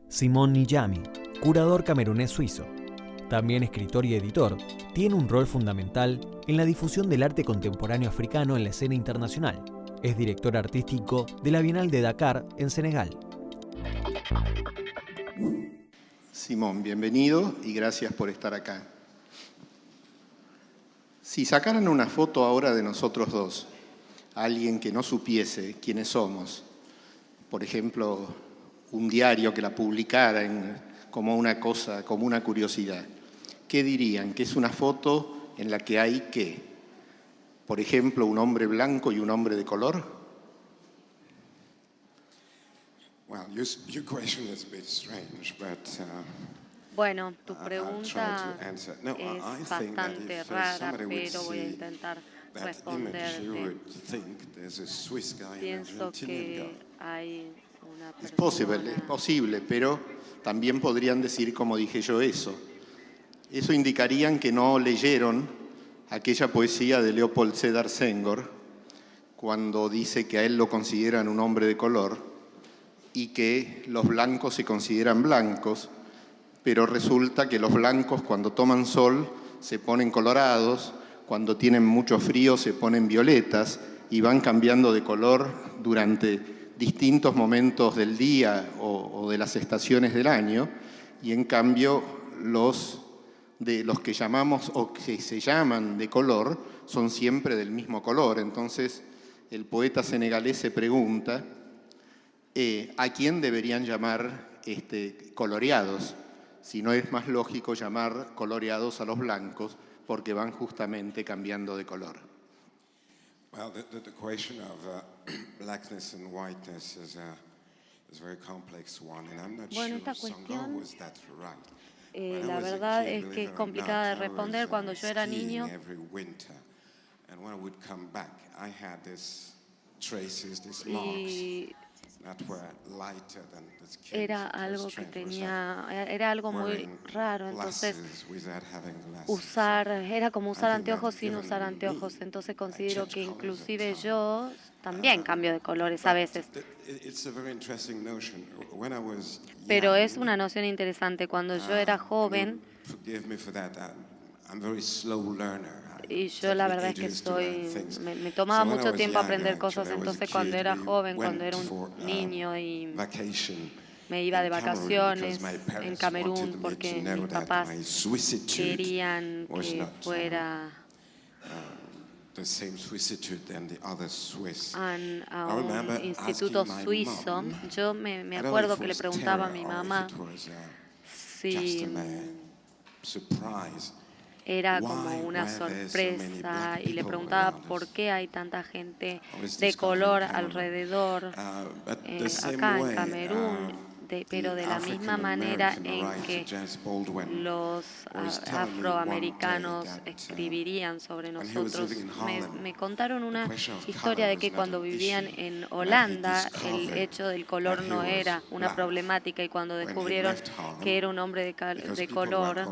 Simon Niyami, curador camerunés suizo, también escritor y editor, tiene un rol fundamental en la difusión del arte contemporáneo africano en la escena internacional. Es director artístico de la Bienal de Dakar, en Senegal. Simón, bienvenido y gracias por estar acá. Si sacaran una foto ahora de nosotros dos, a alguien que no supiese quiénes somos, por ejemplo, un diario que la publicara como una cosa, como una curiosidad, ¿qué dirían? ¿Que es una foto en la que hay qué? Por ejemplo, un hombre blanco y un hombre de color. Well, your question is a bit strange, but Bueno, tu pregunta I'll try to answer. No, I es think that bastante if rara, somebody would pero voy a see intentar that image, you responderte. would think there's a Swiss guy and an Pienso Argentinian guy. que hay una Es persona... posible, pero también podrían decir, como dije yo, eso. Eso indicarían que no leyeron aquella poesía de Leopold Sédar Senghor, cuando dice que a él lo consideran un hombre de color y que los blancos se consideran blancos, pero resulta que los blancos cuando toman sol se ponen colorados, cuando tienen mucho frío se ponen violetas y van cambiando de color durante distintos momentos del día o de las estaciones del año, y en cambio los que llamamos o que se llaman de color son siempre del mismo color. Entonces el poeta senegalés se pregunta ¿a quién deberían llamar coloreados? Si no es más lógico llamar coloreados a los blancos porque van justamente cambiando de color. Well, the question of blackness and whiteness is a very complex one, and I'm not Bueno, sure esta Senghor cuestión, was that right. When I la was a verdad kid, es que believe es it or complicada de not, I responder. was, Cuando yo era skiing niño, every winter, and when I would come back, I had these traces, these marks y that were lighter than the skin. era algo que era algo muy raro, entonces era como usar anteojos sin usar anteojos, entonces considero que inclusive yo también cambio de colores a veces. Pero es una noción interesante. Cuando yo era joven, y yo la verdad es que me tomaba mucho tiempo aprender cosas, entonces cuando era joven, cuando era un niño y me iba de vacaciones en Camerún porque mis papás querían que fuera a un instituto suizo. Yo me acuerdo que le preguntaba a mi mamá si era como una sorpresa y le preguntaba por qué hay tanta gente de color alrededor acá en Camerún, pero de la misma manera en que los afroamericanos escribirían sobre nosotros. Me contaron una historia de que cuando vivían en Holanda el hecho del color no era una problemática, y cuando descubrieron que era un hombre de color,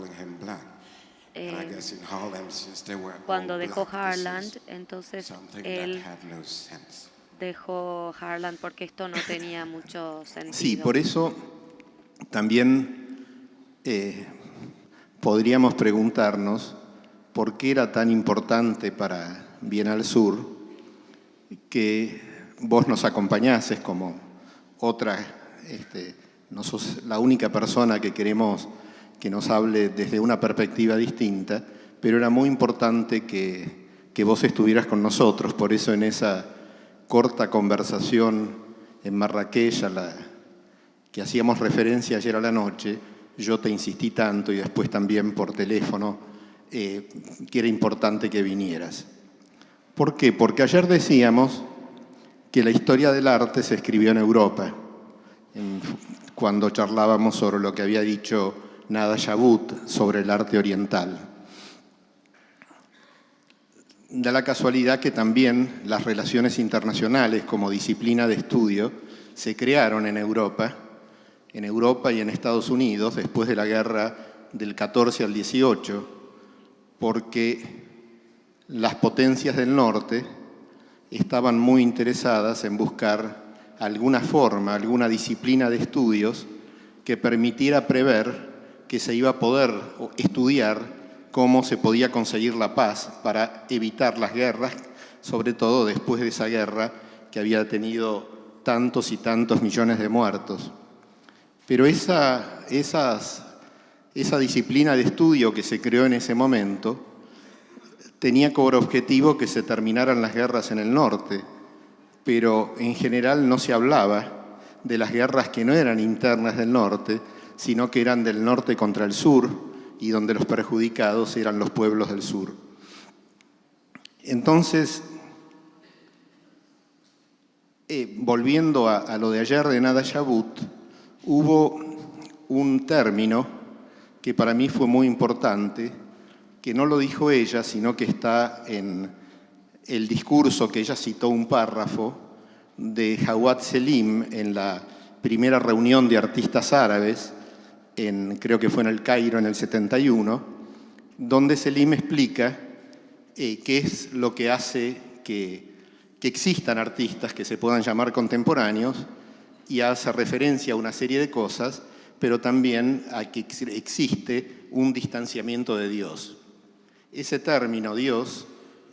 cuando dejó Haarland, entonces él dejó Haarland porque esto no tenía mucho sentido. Sí, por eso también podríamos preguntarnos por qué era tan importante para Bienal Sur que vos nos acompañases como otra, no sos la única persona que queremos que nos hable desde una perspectiva distinta, pero era muy importante que vos estuvieras con nosotros. Por eso en esa corta conversación en Marrakech a la que hacíamos referencia ayer a la noche, yo te insistí tanto, y después también por teléfono, que era importante que vinieras. ¿Por qué? Porque ayer decíamos que la historia del arte se escribió en Europa, cuando charlábamos sobre lo que había dicho Nada Yabut sobre el arte oriental. Da la casualidad que también las relaciones internacionales como disciplina de estudio se crearon en Europa y en Estados Unidos después de la guerra del 14 al 18, porque las potencias del norte estaban muy interesadas en buscar alguna forma, alguna disciplina de estudios que permitiera prever que se iba a poder estudiar cómo se podía conseguir la paz para evitar las guerras, sobre todo después de esa guerra que había tenido tantos y tantos millones de muertos. Pero esa disciplina de estudio que se creó en ese momento tenía como objetivo que se terminaran las guerras en el norte, pero en general no se hablaba de las guerras que no eran internas del norte, sino que eran del norte contra el sur, y donde los perjudicados eran los pueblos del sur. Entonces, volviendo a lo de ayer de Nada Yabut, hubo un término que para mí fue muy importante, que no lo dijo ella, sino que está en el discurso que ella citó un párrafo de Jawad Selim en la primera reunión de artistas árabes, creo que fue en el Cairo en el 71, donde Selim explica qué es lo que hace que existan artistas que se puedan llamar contemporáneos, y hace referencia a una serie de cosas, pero también a que existe un distanciamiento de Dios. Ese término, Dios,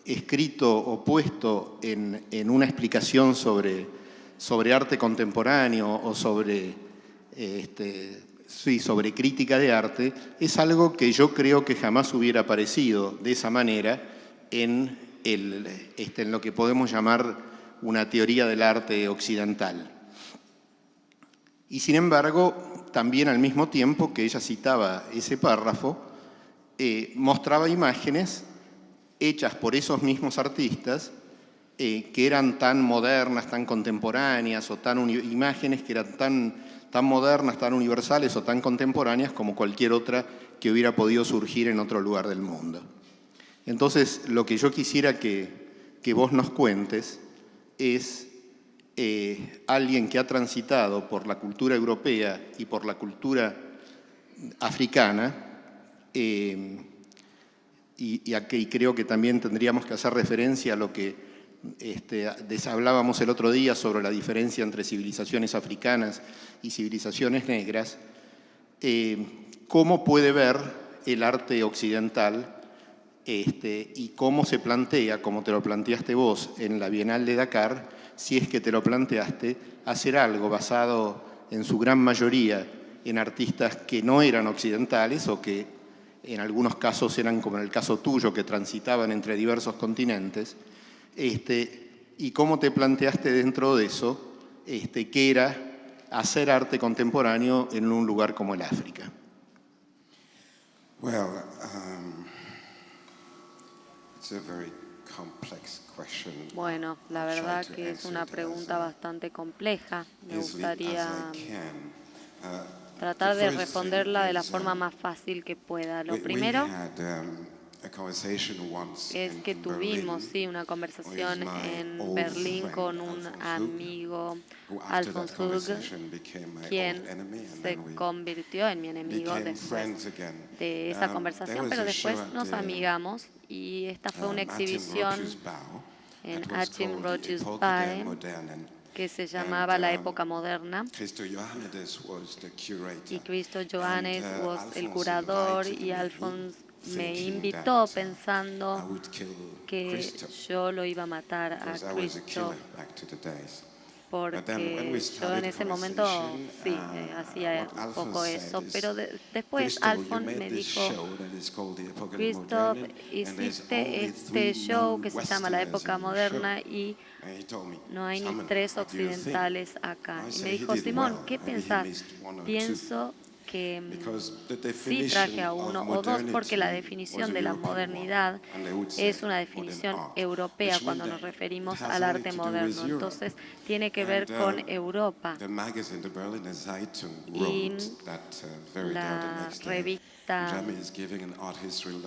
escrito o puesto en una explicación sobre arte contemporáneo o sobre crítica de arte, es algo que yo creo que jamás hubiera aparecido de esa manera en lo que podemos llamar una teoría del arte occidental. Y sin embargo, también al mismo tiempo que ella citaba ese párrafo, mostraba imágenes hechas por esos mismos artistas que eran tan modernas, tan contemporáneas, o imágenes que eran tan modernas, tan universales o tan contemporáneas como cualquier otra que hubiera podido surgir en otro lugar del mundo. Entonces, lo que yo quisiera que vos nos cuentes es alguien que ha transitado por la cultura europea y por la cultura africana, y aquí creo que también tendríamos que hacer referencia a lo que hablábamos el otro día sobre la diferencia entre civilizaciones africanas y civilizaciones negras. ¿Cómo puede ver el arte occidental y cómo se plantea, como te lo planteaste vos en la Bienal de Dakar, si es que te lo planteaste, hacer algo basado en su gran mayoría en artistas que no eran occidentales o que en algunos casos eran, como en el caso tuyo, que transitaban entre diversos continentes, y cómo te planteaste dentro de eso qué era hacer arte contemporáneo en un lugar como el África? Well, it's a very complex question. Bueno, la verdad que es una pregunta bastante compleja. Me gustaría tratar de responderla de la forma más fácil que pueda. Lo primero es que tuvimos una conversación en Berlín con un amigo, Alphonse Hug, quien se convirtió en mi enemigo después de esa conversación, pero después nos amigamos, y esta fue una exhibición en Achim Roches Bae que se llamaba La Época Moderna, y Christo Johannes fue el curador, y Alphonse me invitó pensando que yo lo iba a matar a Christo, porque yo en ese momento hacía un poco eso, pero después Alphonse me dijo: Christoph, hiciste este show que se llama La Época Moderna y no hay ni 3 occidentales acá. Y me dijo: Simón, ¿qué pensás? Pienso que sí traje a 1 o 2, porque la definición de la modernidad es una definición europea cuando nos referimos al arte moderno. Entonces, tiene que ver con Europa. Y la revista,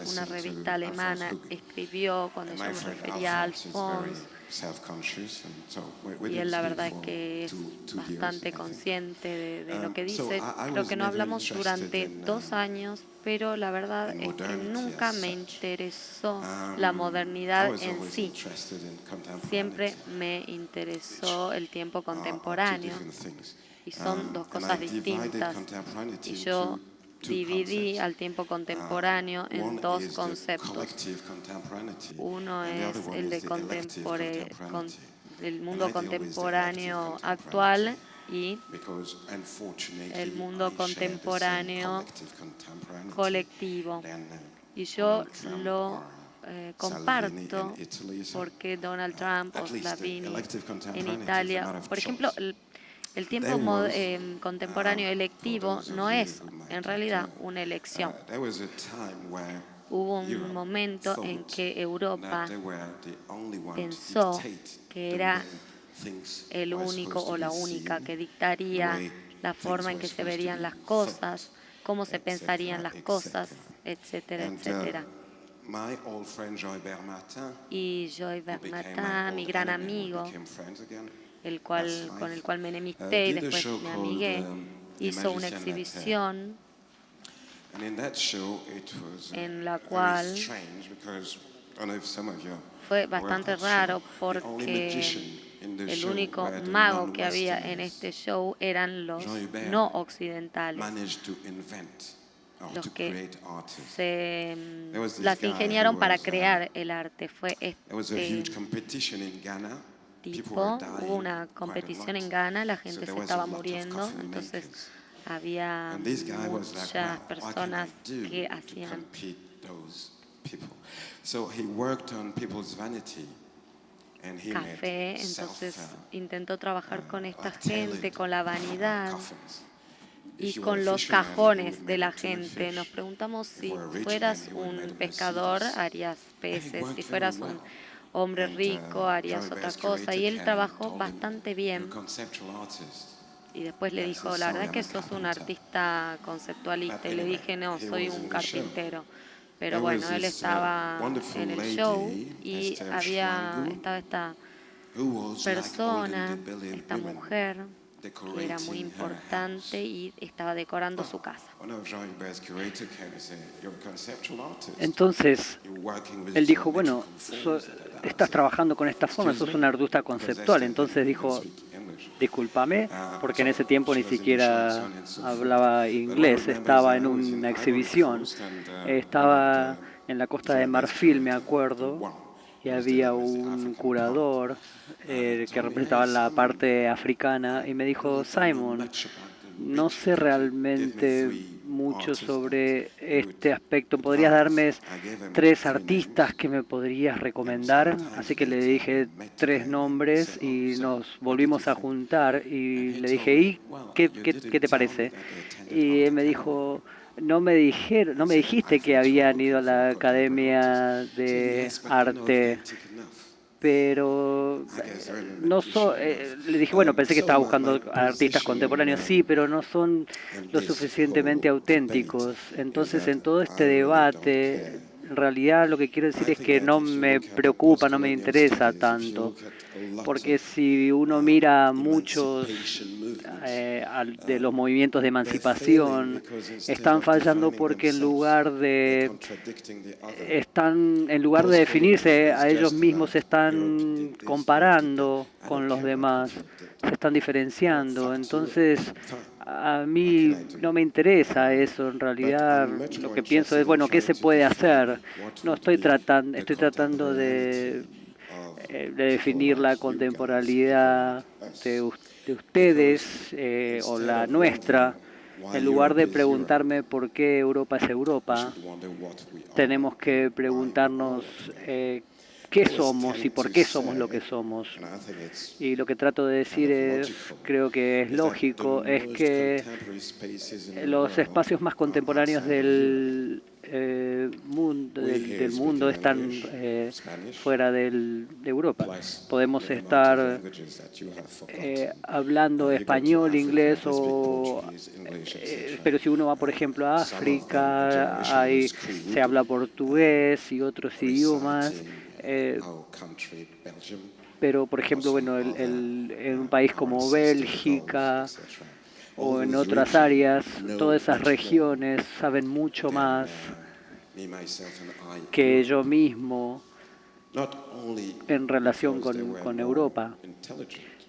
una revista alemana, escribió, cuando yo me refería a Alphonse, Y él la verdad es que es bastante consciente de lo que dice. Creo que no hablamos durante 2 años, pero la verdad es que nunca me interesó la modernidad en sí. Siempre me interesó el tiempo contemporáneo. Y son 2 cosas distintas. Y yo dividí al tiempo contemporáneo en 2 conceptos. Uno es el de el mundo contemporáneo actual y el mundo contemporáneo colectivo. Y yo lo comparto porque Donald Trump o Salvini en Italia, por ejemplo, el tiempo contemporáneo electivo no es en realidad una elección. Hubo un momento en que Europa pensó que era el único o la única que dictaría la forma en que se verían las cosas, cómo se pensarían las cosas, etcétera, etcétera. Y Joy Bermatin, mi gran amigo, con el cual me enemisté y después me amigué, hizo una exhibición en la cual fue bastante raro porque el único mago que había en este show eran los no occidentales, los que las ingeniaron para crear el arte. Fue este tipo, hubo una competición en Ghana, la gente se estaba muriendo, entonces había muchas personas que hacían café, entonces intentó trabajar con esta gente, con la vanidad y con los cajones de la gente. Nos preguntamos si fueras un pescador, harías peces, si fueras un hombre rico, harías otra cosa. Y él trabajó bastante bien. Y después le dijo, la verdad es que sos un artista conceptualista. Y le dije, no, soy un carpintero. Pero bueno, él estaba en el show y estaba esta persona, esta mujer, que era muy importante y estaba decorando su casa. Entonces, él dijo, bueno, estás trabajando con esta forma, sos un artista conceptual. Entonces dijo, discúlpame, porque en ese tiempo ni siquiera hablaba inglés, estaba en una exhibición, estaba en la Costa de Marfil, me acuerdo, y había un curador que representaba la parte africana y me dijo, Simon, no sé realmente mucho sobre este aspecto. ¿Podrías darme 3 artistas que me podrías recomendar? Así que le dije 3 nombres y nos volvimos a juntar y le dije, ¿y qué te parece? Y él me dijo, no me dijiste que habían ido a la Academia de Arte, pero le dije, bueno, pensé que estaba buscando artistas contemporáneos, sí, pero no son lo suficientemente auténticos. Entonces, en todo este debate, en realidad lo que quiero decir es que no me preocupa, no me interesa tanto, porque si uno mira muchos de los movimientos de emancipación, están fallando porque en lugar de definirse a ellos mismos, se están comparando con los demás, se están diferenciando. Entonces, a mí no me interesa eso. En realidad, lo que pienso es, bueno, ¿qué se puede hacer? No estoy tratando de definir la contemporaneidad de ustedes o la nuestra. En lugar de preguntarme por qué Europa es Europa, tenemos que preguntarnos qué somos y por qué somos lo que somos. Y lo que trato de decir creo que es lógico, es que los espacios más contemporáneos del mundo están fuera de Europa. Podemos estar hablando español, inglés, pero si uno va, por ejemplo, a África, se habla portugués y otros idiomas. Pero, por ejemplo, bueno, en un país como Bélgica o en otras áreas, todas esas regiones saben mucho más que yo mismo en relación con Europa.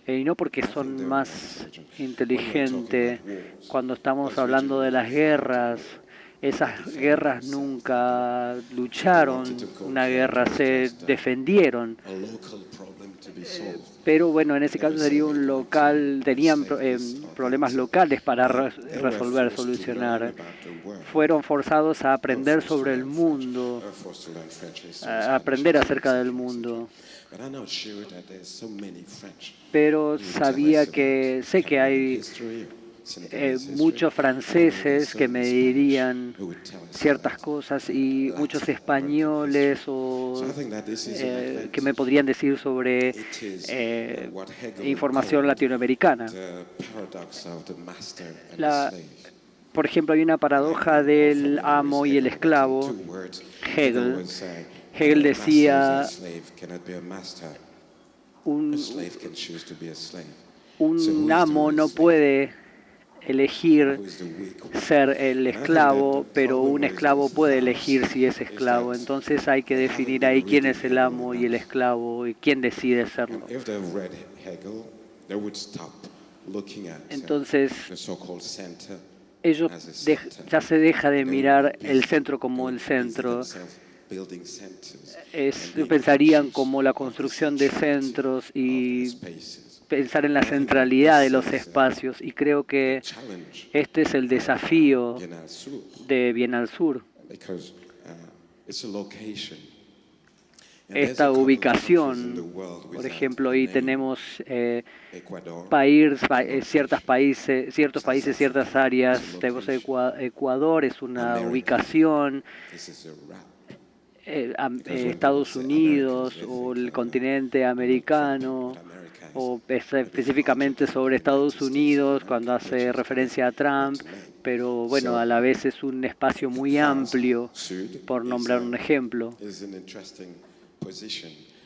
Y no porque son más inteligentes. Cuando estamos hablando de las guerras, esas guerras nunca lucharon una guerra, se defendieron. Pero bueno, en ese caso sería un local, tenían problemas locales para resolver, solucionar. Fueron forzados a aprender sobre el mundo, a aprender acerca del mundo. Pero sé que hay muchos franceses que me dirían ciertas cosas y muchos españoles que me podrían decir sobre información latinoamericana. Por ejemplo, hay una paradoja del amo y el esclavo. Hegel decía, un amo no puede elegir ser el esclavo, pero un esclavo puede elegir si es esclavo. Entonces hay que definir ahí quién es el amo y el esclavo y quién decide serlo. Entonces, ya se deja de mirar el centro como el centro. Pensarían como la construcción de centros y pensar en la centralidad de los espacios, y creo que este es el desafío de Bienal Sur. Esta ubicación, por ejemplo, ahí tenemos ciertos países, ciertas áreas. Tenemos Ecuador, es una ubicación. Estados Unidos o el continente americano, o específicamente sobre Estados Unidos cuando hace referencia a Trump, pero bueno, a la vez es un espacio muy amplio, por nombrar un ejemplo.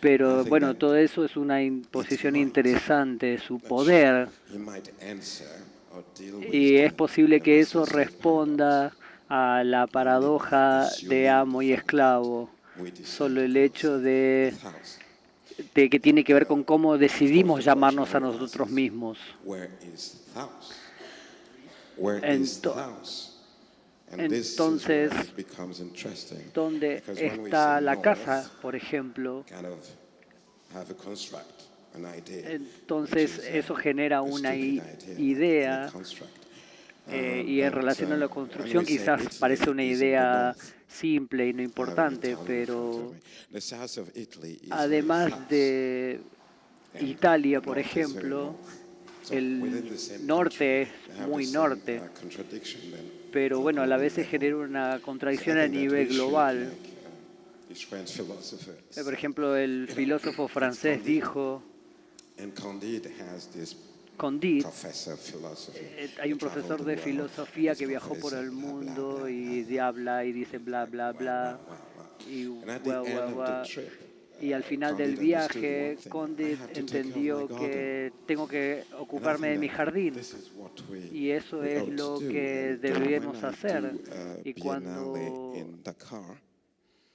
Pero bueno, todo eso es una posición interesante, su poder, y es posible que eso responda a la paradoja de amo y esclavo. Solo el hecho de que tiene que ver con cómo decidimos llamarnos a nosotros mismos. Entonces, ¿dónde está la casa, por ejemplo? Entonces, eso genera una idea. Y en relación a la construcción quizás parece una idea simple y no importante, pero además de Italia, por ejemplo, el norte es muy norte, pero bueno, a la vez se genera una contradicción a nivel global. Por ejemplo, el filósofo francés dijo, Condit, hay un profesor de filosofía que viajó por el mundo y habla y dice bla, bla, bla, y y al final del viaje, Condit entendió que tengo que ocuparme de mi jardín, y eso es lo que debemos hacer.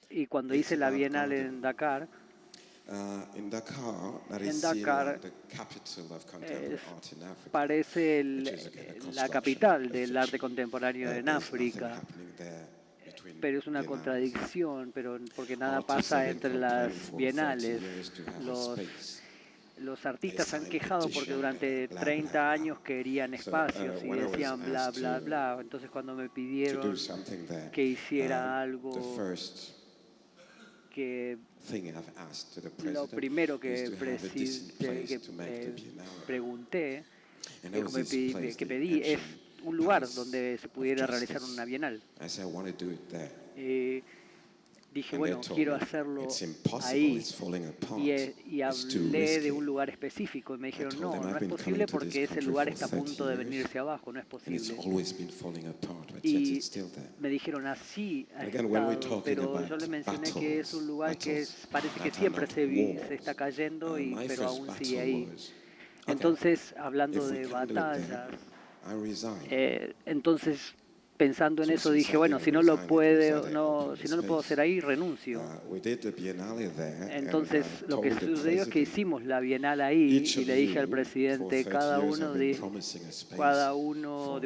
Y cuando hice la Bienal en Dakar, parece la capital del arte contemporáneo en África, pero es una contradicción, porque nada pasa entre las bienales. Los artistas han quejado porque durante 30 años querían espacios y decían bla, bla, bla. Entonces cuando me pidieron que hiciera algo, que lo primero que pregunté, que pedí, es un lugar donde se pudiera realizar una bienal. dije, bueno, quiero hacerlo ahí. Y hablé de un lugar específico y me dijeron, no, no es posible porque ese lugar está a punto de venirse abajo, no es posible. Y me dijeron, así ha estado, pero yo les mencioné que es un lugar que parece que siempre se está cayendo, pero aún sigue ahí. Entonces, hablando de batallas, entonces pensando en eso dije, bueno, si no lo puedo hacer ahí, renuncio. Entonces lo que sucedió es que hicimos la Bienal ahí y le dije al presidente, cada uno de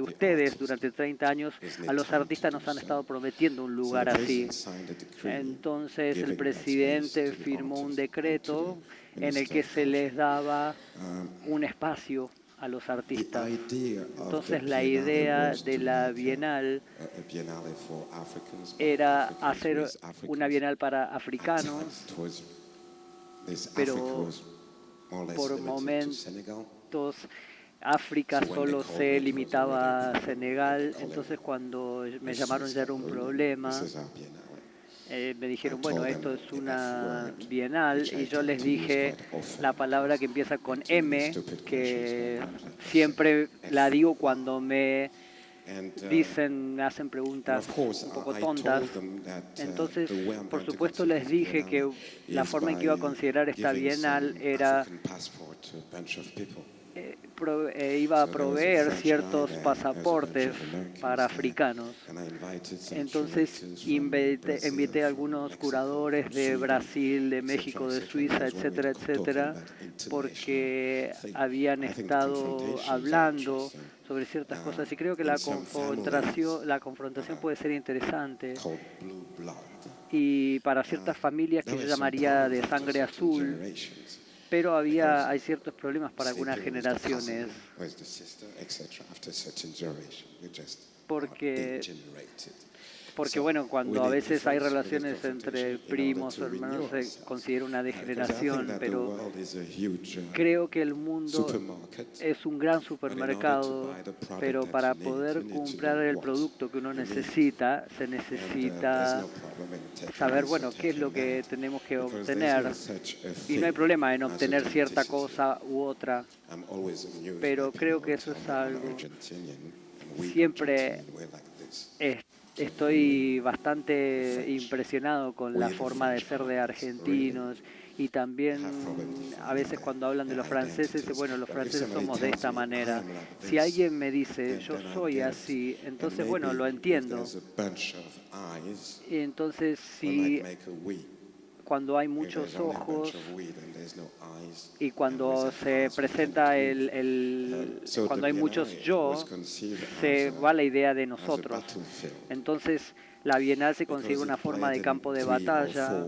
ustedes durante 30 años a los artistas nos han estado prometiendo un lugar así. Entonces el presidente firmó un decreto en el que se les daba un espacio a los artistas. Entonces la idea de la Bienal era hacer una Bienal para africanos, pero por momentos África solo se limitaba a Senegal. Entonces cuando me llamaron ya era un problema. Me dijeron, bueno, esto es una bienal, y yo les dije la palabra que empieza con M, que siempre la digo cuando me me hacen preguntas un poco tontas. Entonces, por supuesto, les dije que la forma en que iba a considerar esta bienal era iba a proveer ciertos pasaportes para africanos. Entonces invité a algunos curadores de Brasil, de México, de Suiza, etcétera, etcétera, porque habían estado hablando sobre ciertas cosas y creo que la confrontación puede ser interesante. Y para ciertas familias que yo llamaría de sangre azul, pero hay ciertos problemas para algunas generaciones, porque bueno, cuando a veces hay relaciones entre primos o hermanos se considera una degeneración, pero creo que el mundo es un gran supermercado, pero para poder comprar el producto que uno necesita, se necesita saber, bueno, qué es lo que tenemos que obtener. Y no hay problema en obtener cierta cosa u otra, pero creo que eso es algo. Siempre estoy bastante impresionado con la forma de ser de argentinos, y también a veces cuando hablan de los franceses, bueno, los franceses somos de esta manera. Si alguien me dice, yo soy así, entonces, bueno, lo entiendo. Y entonces, si cuando hay muchos ojos y cuando se presenta cuando hay muchos yo, se va la idea de nosotros. Entonces, la Bienal se considera una forma de campo de batalla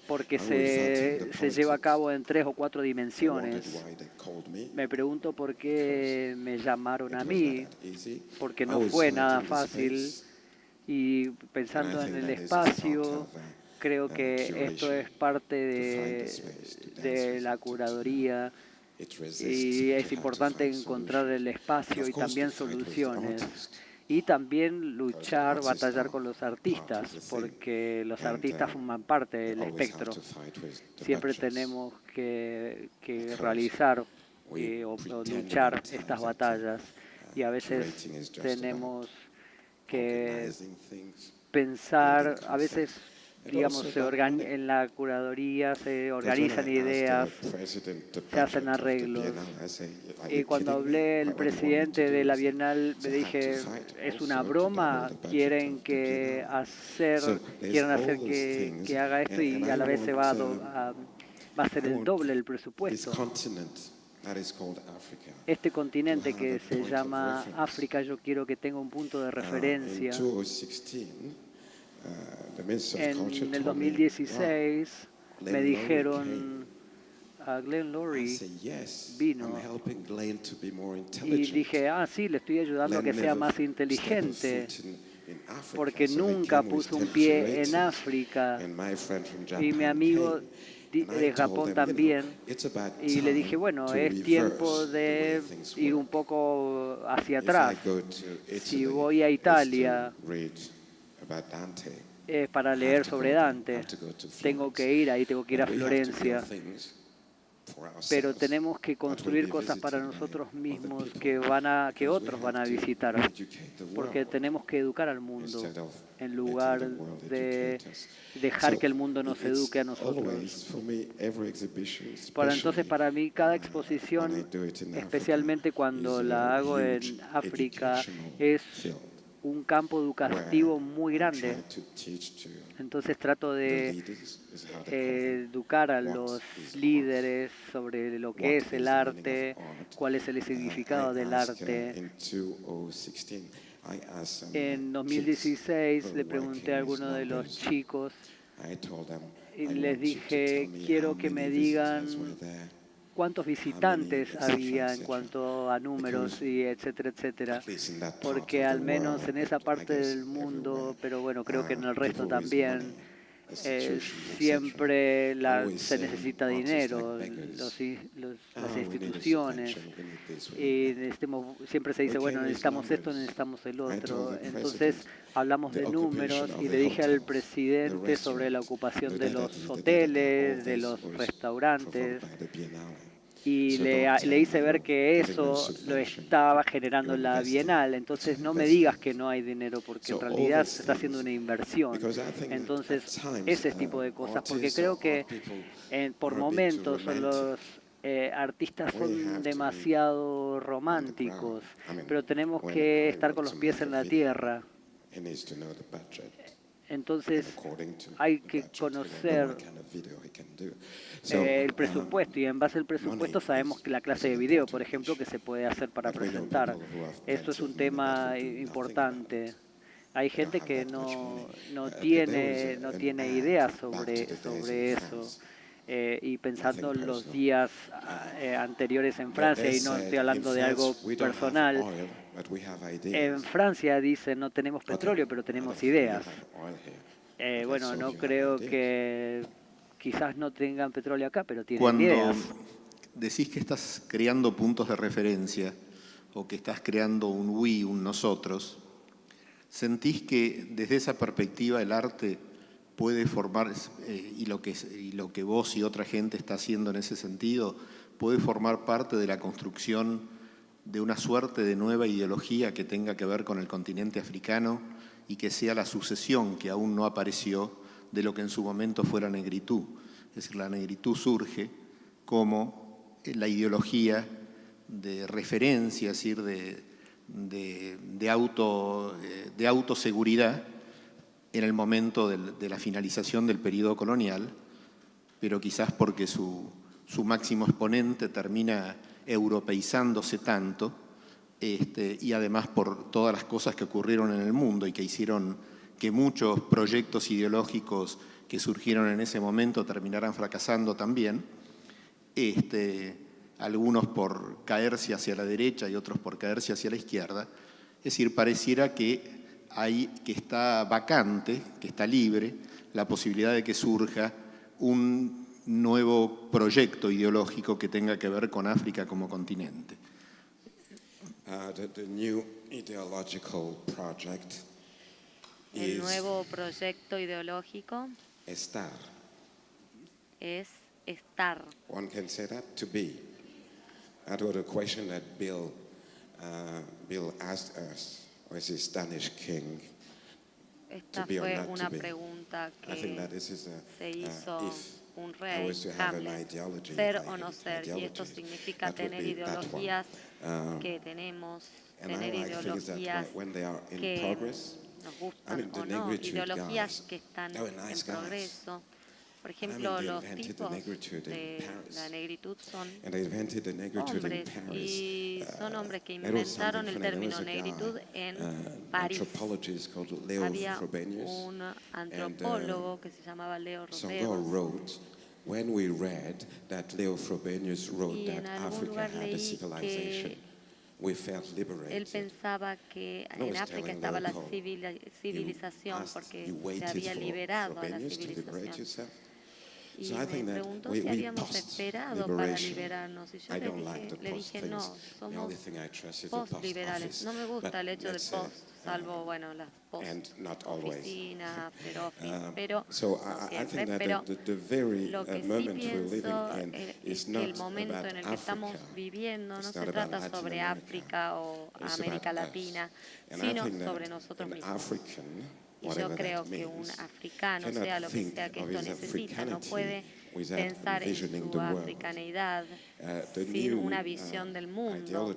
porque se lleva a cabo en 3 o 4 dimensiones. Me pregunto por qué me llamaron a mí, porque no fue nada fácil. Y pensando en el espacio, creo que esto es parte de la curaduría y es importante encontrar el espacio y también soluciones. Y también batallar con los artistas, porque los artistas forman parte del espectro. Siempre tenemos que realizar o luchar estas batallas, y a veces tenemos que pensar, a veces, digamos, en la curaduría se organizan ideas, se hacen arreglos. Y cuando hablé el presidente de la Bienal, me dije, ¿es una broma? ¿Quieren hacer que haga esto y a la vez se va a ser el doble el presupuesto? Este continente que se llama África, yo quiero que tenga un punto de referencia. En el 2016 me dijeron, Glenn Lowry vino, y dije, sí, le estoy ayudando a que sea más inteligente, porque nunca puso un pie en África, y mi amigo de Japón también, y le dije, bueno, es tiempo de ir un poco hacia atrás. Si voy a Italia para leer sobre Dante. Tengo que ir ahí, tengo que ir a Florencia. Pero tenemos que construir cosas para nosotros mismos que otros van a visitar, porque tenemos que educar al mundo en lugar de dejar que el mundo nos eduque a nosotros. Entonces, para mí, cada exposición, especialmente cuando la hago en África, es un campo educativo muy grande. Entonces trato de educar a los líderes sobre lo que es el arte, cuál es el significado del arte. En 2016 le pregunté a algunos de los chicos y les dije, quiero que me digan cuántos visitantes había en cuanto a números y etcétera, etcétera, porque al menos en esa parte del mundo, pero bueno, creo que en el resto también, siempre se necesita dinero, las instituciones, y siempre se dice, bueno, necesitamos esto, necesitamos el otro. Entonces hablamos de números y le dije al presidente sobre la ocupación de los hoteles, de los restaurantes, y le hice ver que eso lo estaba generando la Bienal. Entonces no me digas que no hay dinero, porque en realidad se está haciendo una inversión. Entonces ese tipo de cosas, porque creo que por momentos los artistas son demasiado románticos, pero tenemos que estar con los pies en la tierra. Entonces hay que conocer el presupuesto, y en base al presupuesto sabemos que la clase de video, por ejemplo, que se puede hacer para presentar. Esto es un tema importante. Hay gente que no tiene ideas sobre eso. Y pensando en los días anteriores en Francia, y no estoy hablando de algo personal, en Francia dicen no tenemos petróleo, pero tenemos ideas. Bueno, no creo que quizás no tengan petróleo acá, pero tienen ideas. Cuando decís que estás creando puntos de referencia o que estás creando un we, un nosotros, ¿sentís que desde esa perspectiva el arte puede formar, y lo que vos y otra gente está haciendo en ese sentido, puede formar parte de la construcción de una suerte de nueva ideología que tenga que ver con el continente africano y que sea la sucesión que aún no apareció de lo que en su momento fue la negritud? Es decir, la negritud surge como la ideología de referencia, es decir, de autoseguridad en el momento de la finalización del periodo colonial, pero quizás porque su máximo exponente termina europeizándose tanto, y además por todas las cosas que ocurrieron en el mundo y que hicieron que muchos proyectos ideológicos que surgieron en ese momento terminaran fracasando también, algunos por caerse hacia la derecha y otros por caerse hacia la izquierda. Es decir, pareciera que está vacante, que está libre, la posibilidad de que surja un nuevo proyecto ideológico que tenga que ver con África como continente. El nuevo proyecto ideológico es estar. One can say that, to be. That was a question that Bill asked us, was his Danish king. Esta fue una pregunta que se hizo un rey, Hamlet, ser o no ser, y esto significa tener ideologías que tenemos, tener ideologías que nos gustan o no, ideologías que están en progreso. Por ejemplo, los tipos de la negritud son hombres, y son hombres que inventaron el término negritud en París. Había un antropólogo que se llamaba Leo Frobenius, y en algún lugar leí que él pensaba que en África estaba la civilización porque se había liberado a la civilización. Y me preguntó si habíamos esperado para liberarnos. Y yo le dije no, somos post-liberales. No me gusta el hecho de post, salvo, bueno, las post-oficinas, pero no siempre. Pero lo que sí pienso es que el momento en el que estamos viviendo no se trata sobre África o América Latina, sino sobre nosotros mismos. Y yo creo que un africano, sea lo que sea que esto necesita, no puede pensar en su africaneidad sin una visión del mundo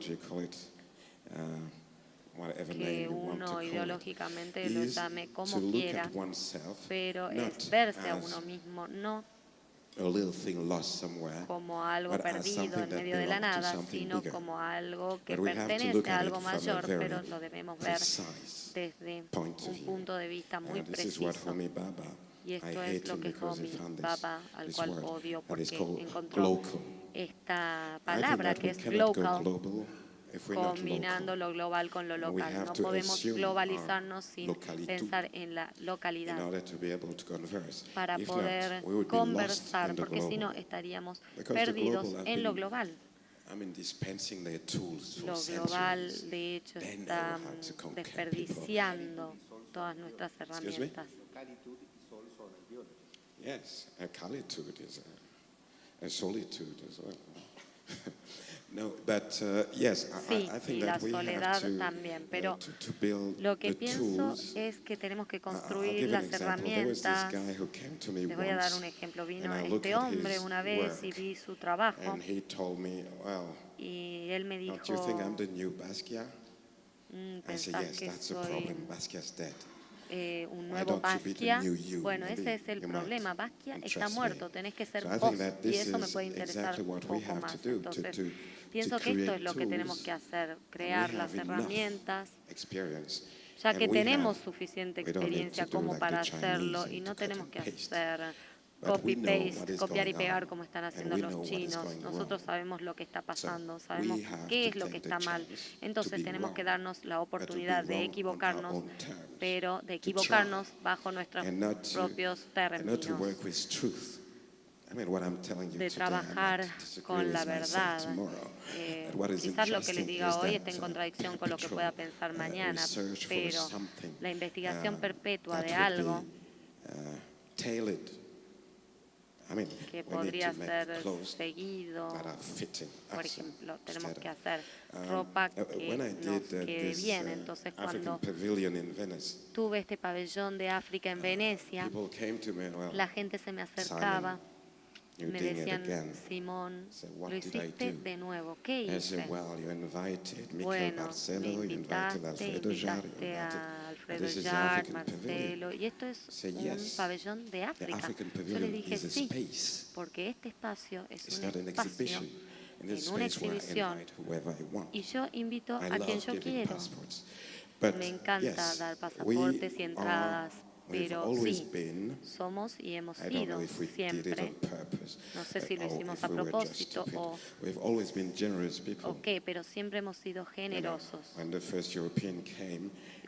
que uno ideológicamente lo llame como quiera, pero es verse a uno mismo, no como algo perdido en medio de la nada, sino como algo que pertenece a algo mayor, pero lo debemos ver desde un punto de vista muy preciso. Y esto es lo que Homi Bhabha, al cual odio porque encontró esta palabra que es global, combinando lo global con lo local. No podemos globalizarnos sin pensar en la localidad para poder conversar, porque si no estaríamos perdidos en lo global. Lo global, de hecho, está desperdiciando todas nuestras herramientas. Yes, a calitude is a solitude as well. No, but yes, sí, I think y la that we soledad have to, también, pero to build lo que the pienso tools. Es que tenemos que construir las herramientas. Les voy a dar un ejemplo. Vino este hombre una vez y vi su trabajo y él me dijo, ¿pensás que soy un nuevo Basquiat? Bueno, ese es el problema. Basquiat está muerto, tenés que ser vos y eso me puede interesar un poco más. Entonces, pienso que esto es lo que tenemos que hacer, crear las herramientas, ya que tenemos suficiente experiencia como para hacerlo y no tenemos que hacer copy-paste, copiar y pegar como están haciendo los chinos. Nosotros sabemos lo que está pasando, sabemos qué es lo que está mal. Entonces tenemos que darnos la oportunidad de equivocarnos, pero de equivocarnos bajo nuestros propios términos, de trabajar con la verdad. Quizás lo que les diga hoy esté en contradicción con lo que pueda pensar mañana, pero la investigación perpetua de algo que podría ser seguido. Por ejemplo, tenemos que hacer ropa que nos quede bien. Entonces, cuando tuve este pabellón de África en Venecia, la gente se me acercaba. Me decían, Simón, lo hiciste de nuevo. ¿Qué hice? Bueno, me invitaste a Alfredo Yard, Marcelo, y esto es un pabellón de África. Yo les dije sí, porque este espacio es un espacio en una exhibición y yo invito a quien yo quiero. Me encanta dar pasaportes y entradas, pero sí, somos y hemos sido siempre. No sé si lo hicimos a propósito o qué, pero siempre hemos sido generosos.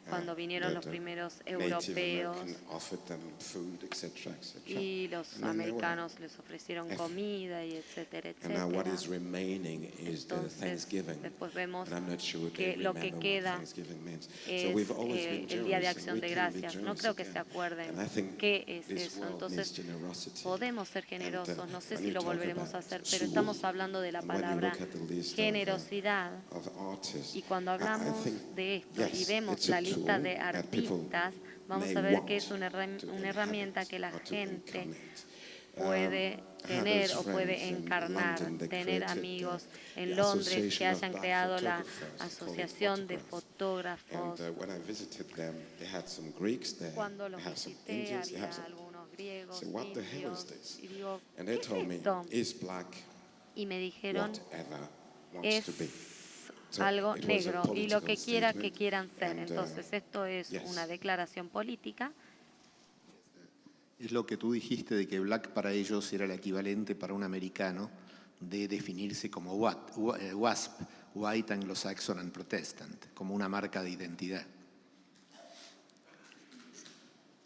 Cuando vinieron los primeros europeos y los americanos les ofrecieron comida y etcétera, etcétera. Entonces, después vemos que lo que queda es el Día de Acción de Gracias. No creo que se acuerden qué es eso. Entonces, podemos ser generosos. No sé si lo volveremos a hacer, pero estamos hablando de la palabra generosidad. Y cuando hablamos de esto y vemos la lista de artistas, vamos a ver que es una herramienta que la gente puede tener o puede encarnar, tener amigos en Londres que hayan creado la Asociación de Fotógrafos. Cuando los visité había algunos griegos, indios, y digo, ¿qué es esto? Y me dijeron, es algo negro y lo que quiera que quieran ser. Entonces esto es una declaración política. Es lo que tú dijiste de que Black para ellos era el equivalente para un americano de definirse como WASP, White Anglo-Saxon and Protestant, como una marca de identidad.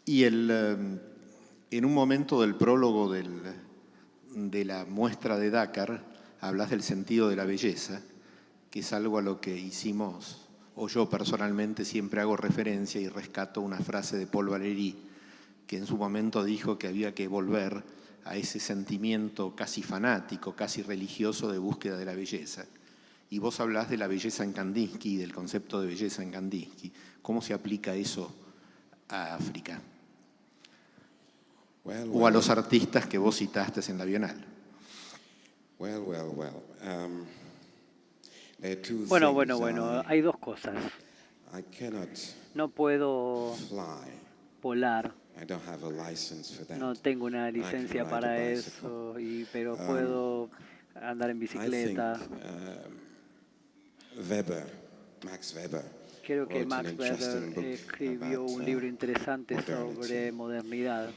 Y en un momento del prólogo de la muestra de Dakar hablas del sentido de la belleza, que es algo a lo que hicimos, o yo personalmente siempre hago referencia y rescato una frase de Paul Valéry, que en su momento dijo que había que volver a ese sentimiento casi fanático, casi religioso de búsqueda de la belleza. Y vos hablás de la belleza en Kandinsky, del concepto de belleza en Kandinsky. ¿Cómo se aplica eso a África? O a los artistas que vos citaste en la Bienal. Bueno, hay dos cosas. No puedo volar, no tengo una licencia para eso, pero puedo andar en bicicleta. Max Weber. Creo que Max Weber escribió un libro interesante sobre modernidad.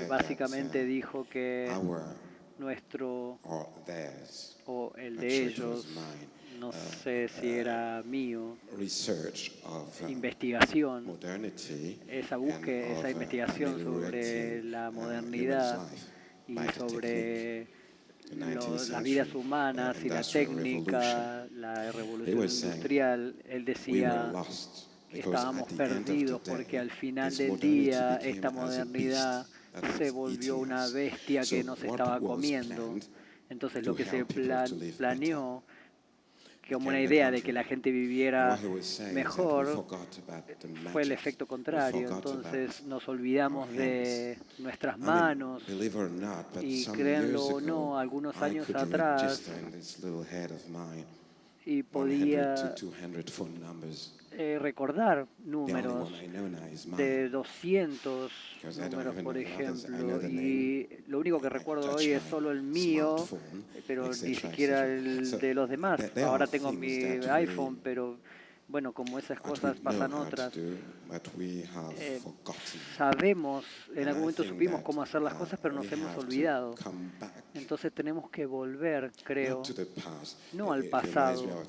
Básicamente dijo que nuestro o el de ellos, no sé si era mío, investigación, esa búsqueda, esa investigación sobre la modernidad y sobre las vidas humanas y la técnica, la revolución industrial, él decía que estábamos perdidos porque al final del día esta modernidad se volvió una bestia que nos estaba comiendo. Entonces lo que se planeó como una idea de que la gente viviera mejor fue el efecto contrario. Entonces nos olvidamos de nuestras manos y créanlo o no, algunos años atrás y podía recordar números de 200 números, por ejemplo, y lo único que recuerdo hoy es solo el mío, pero ni siquiera el de los demás. Ahora tengo mi iPhone, pero bueno, como esas cosas pasan otras. Sabemos, en algún momento supimos cómo hacer las cosas, pero nos hemos olvidado. Entonces tenemos que volver, creo, no al pasado.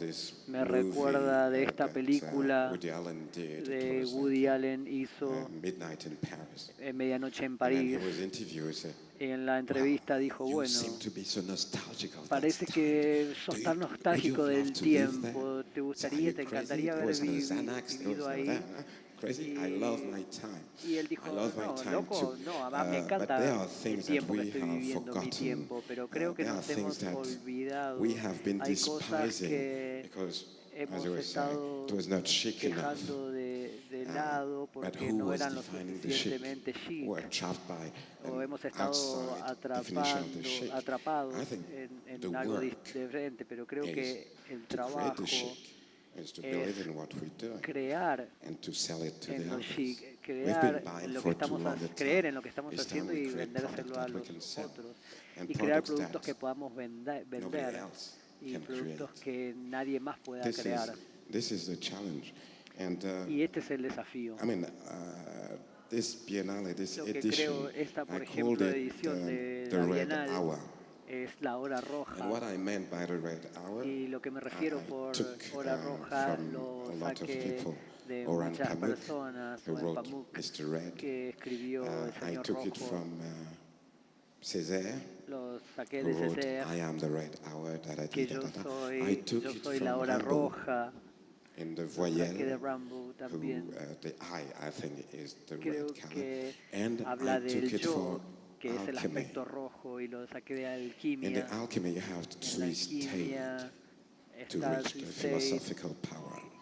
Me recuerda de esta película de Woody Allen hizo Medianoche en París. En la entrevista dijo, bueno, parece que sos tan nostálgico del tiempo, te encantaría haber vivido ahí. Y él dijo, no, loco, no, a mí me encanta el tiempo que estoy viviendo, mi tiempo, pero creo que nos hemos olvidado. Hay cosas que hemos estado dejando de lado porque no eran lo suficientemente chic, o hemos estado atrapados en algo diferente, pero creo que el trabajo es crear en lo chic, creer en lo que estamos haciendo y vendérselo a los otros, y crear productos que podamos vender y productos que nadie más pueda crear. Y este es el desafío. Lo que creo, esta, por ejemplo, edición de la Bienal es la hora roja. Y lo que me refiero por hora roja lo saqué de muchas personas, o en Pamuk, que escribió el señor rojo. Lo saqué de Césaire, que yo soy la hora roja. Lo saqué de Rambo también. Creo que habla del yo, que es el aspecto rojo, y lo saqué de alquimia. En la alquimia está Césaire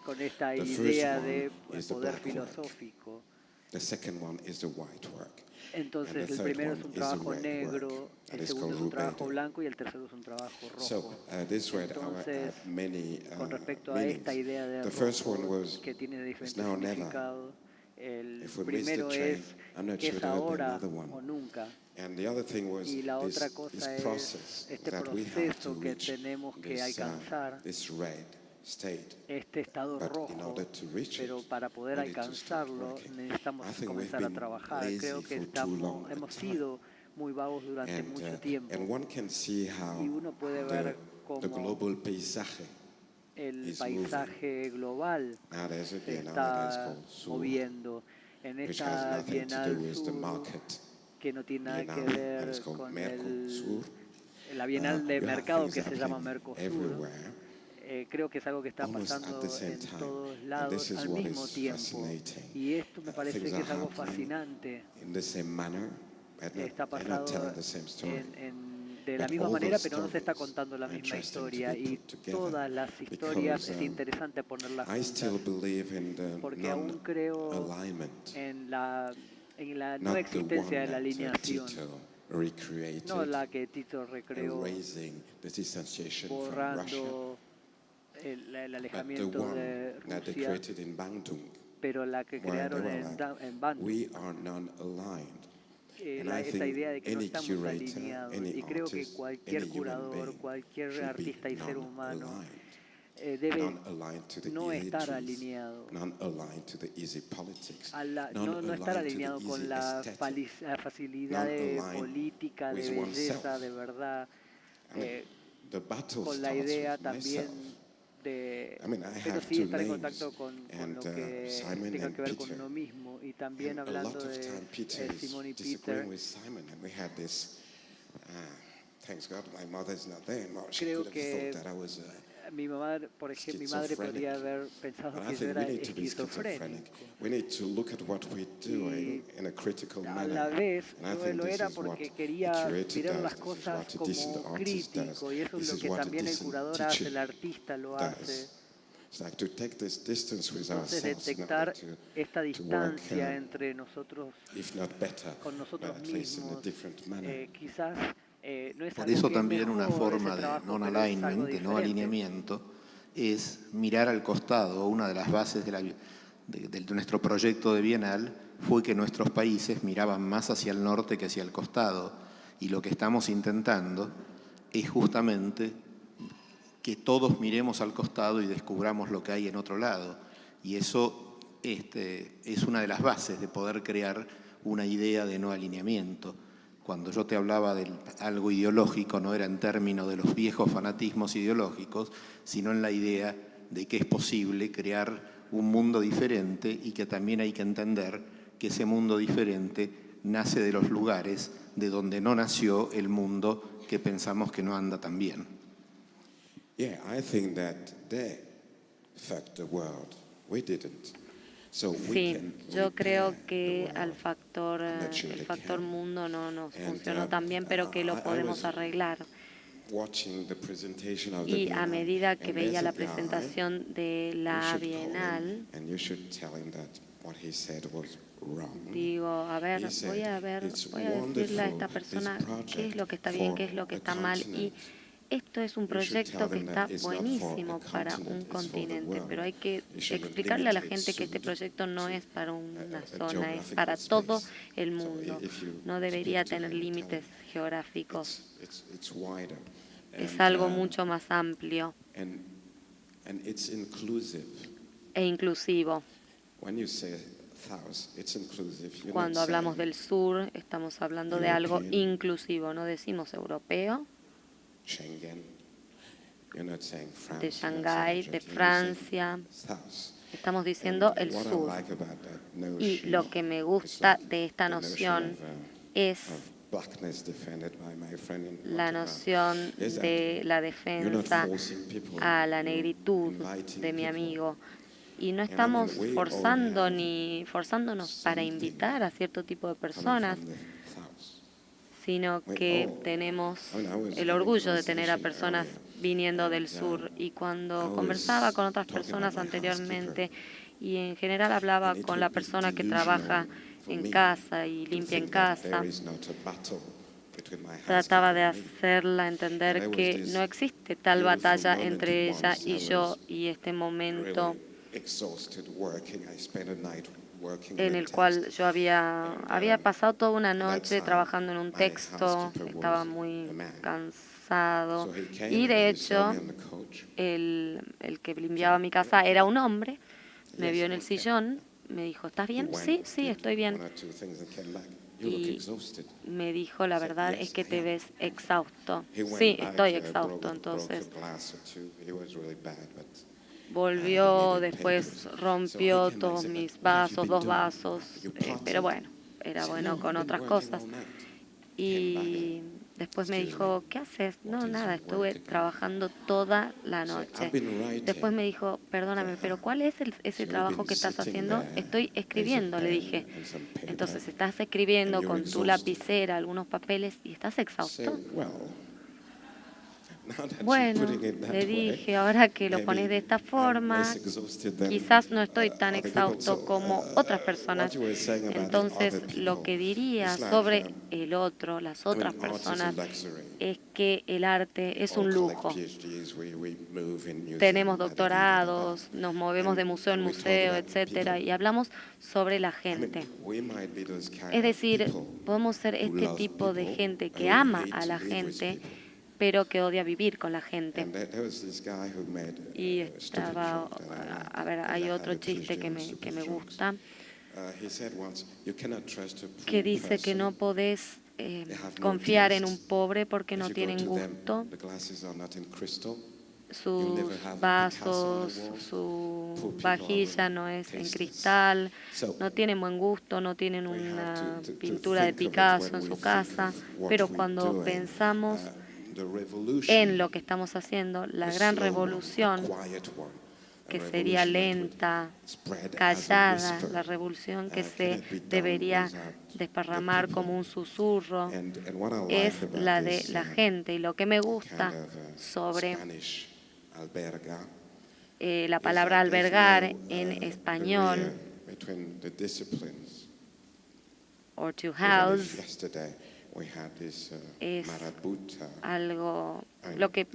con esta idea de poder filosófico. Entonces el primero es un trabajo negro, el segundo es un trabajo blanco y el tercero es un trabajo rojo. Entonces, con respecto a esta idea de rojo, que tiene diferentes significados, el primero es ahora o nunca. Y la otra cosa es este proceso que tenemos que alcanzar, este estado rojo, pero para poder alcanzarlo necesitamos comenzar a trabajar. Creo que hemos sido muy vagos durante mucho tiempo, y uno puede ver cómo el paisaje global se está moviendo. En esta Bienal Sur que no tiene nada que ver con la Bienal de Mercado que se llama Mercosur. Creo que es algo que está pasando en todos lados al mismo tiempo. Y esto me parece que es algo fascinante. Está pasado de la misma manera, pero no se está contando la misma historia. Y todas las historias es interesante ponerlas juntas. Porque aún creo en la no existencia de la alineación. No la que Tito recreó, borrando el alejamiento de Rusia, pero la que crearon en Bandung. Esa idea de que no estamos alineados. Y creo que cualquier curador, cualquier artista y ser humano debe no estar alineado. No estar alineado con la facilidad de política, de belleza, de verdad, con la idea también pero sí estar en contacto con lo que tenga que ver con uno mismo. Y también hablando de Simon y Peter, creo que mi mamá, por ejemplo, mi madre podría haber pensado que yo era esquizofrénico. Y a la vez yo lo era porque quería mirar las cosas como crítico, y eso es lo que también el curador hace, el artista lo hace. Entonces detectar esta distancia entre nosotros, con nosotros mismos, quizás no es por eso también una forma de non-alignment, de no alineamiento, es mirar al costado. Una de las bases de nuestro proyecto de Bienal fue que nuestros países miraban más hacia el norte que hacia el costado, y lo que estamos intentando es justamente que todos miremos al costado y descubramos lo que hay en otro lado, y eso es una de las bases de poder crear una idea de no alineamiento. Cuando yo te hablaba de algo ideológico, no era en términos de los viejos fanatismos ideológicos, sino en la idea de que es posible crear un mundo diferente, y que también hay que entender que ese mundo diferente nace de los lugares de donde no nació el mundo que pensamos que no anda tan bien. Yeah, I think that they fucked the world. We didn't. Sí, yo creo que el factor mundo no nos funcionó tan bien, pero que lo podemos arreglar. Y a medida que veía la presentación de la Bienal, digo, a ver, voy a decirle a esta persona qué es lo que está bien, qué es lo que está mal. Y esto es un proyecto que está buenísimo para un continente, pero hay que explicarle a la gente que este proyecto no es para una zona, es para todo el mundo. No debería tener límites geográficos. Es algo mucho más amplio e inclusivo. Cuando hablamos del sur, estamos hablando de algo inclusivo. No decimos europeo, de Shanghái, de Francia. Estamos diciendo el sur. Y lo que me gusta de esta noción es la noción de la defensa a la negritud de mi amigo. Y no estamos forzándonos para invitar a cierto tipo de personas, sino que tenemos el orgullo de tener a personas viniendo del sur. Y cuando conversaba con otras personas anteriormente, y en general hablaba con la persona que trabaja en casa y limpia en casa, trataba de hacerla entender que no existe tal batalla entre ella y yo, y este momento en el cual yo había pasado toda una noche trabajando en un texto, estaba muy cansado, y de hecho el que limpiaba mi casa era un hombre, me vio en el sillón, me dijo, ¿estás bien? Sí, estoy bien. Y me dijo, la verdad es que te ves exhausto. Sí, estoy exhausto. Entonces volvió, después rompió todos mis vasos, 2 vasos, pero bueno, era bueno con otras cosas. Y después me dijo, ¿qué haces? No, nada, estuve trabajando toda la noche. Después me dijo, perdóname, pero ¿cuál es ese trabajo que estás haciendo? Estoy escribiendo, le dije. Entonces, estás escribiendo con tu lapicera algunos papeles y estás exhausto. Bueno, le dije, ahora que lo pones de esta forma, quizás no estoy tan exhausto como otras personas. Entonces, lo que diría sobre el otro, las otras personas, es que el arte es un lujo. Tenemos doctorados, nos movemos de museo en museo, etcétera, y hablamos sobre la gente. Es decir, podemos ser este tipo de gente que ama a la gente, pero que odia vivir con la gente. Y estaba, a ver, hay otro chiste que me gusta, que dice que no podés confiar en un pobre porque no tienen gusto. Sus vasos, su vajilla no es en cristal, no tienen buen gusto, no tienen una pintura de Picasso en su casa, pero cuando pensamos en lo que estamos haciendo, la gran revolución, que sería lenta, callada, la revolución que se debería desparramar como un susurro, es la de la gente. Y lo que me gusta sobre la palabra albergar en español, or to house, es algo, lo que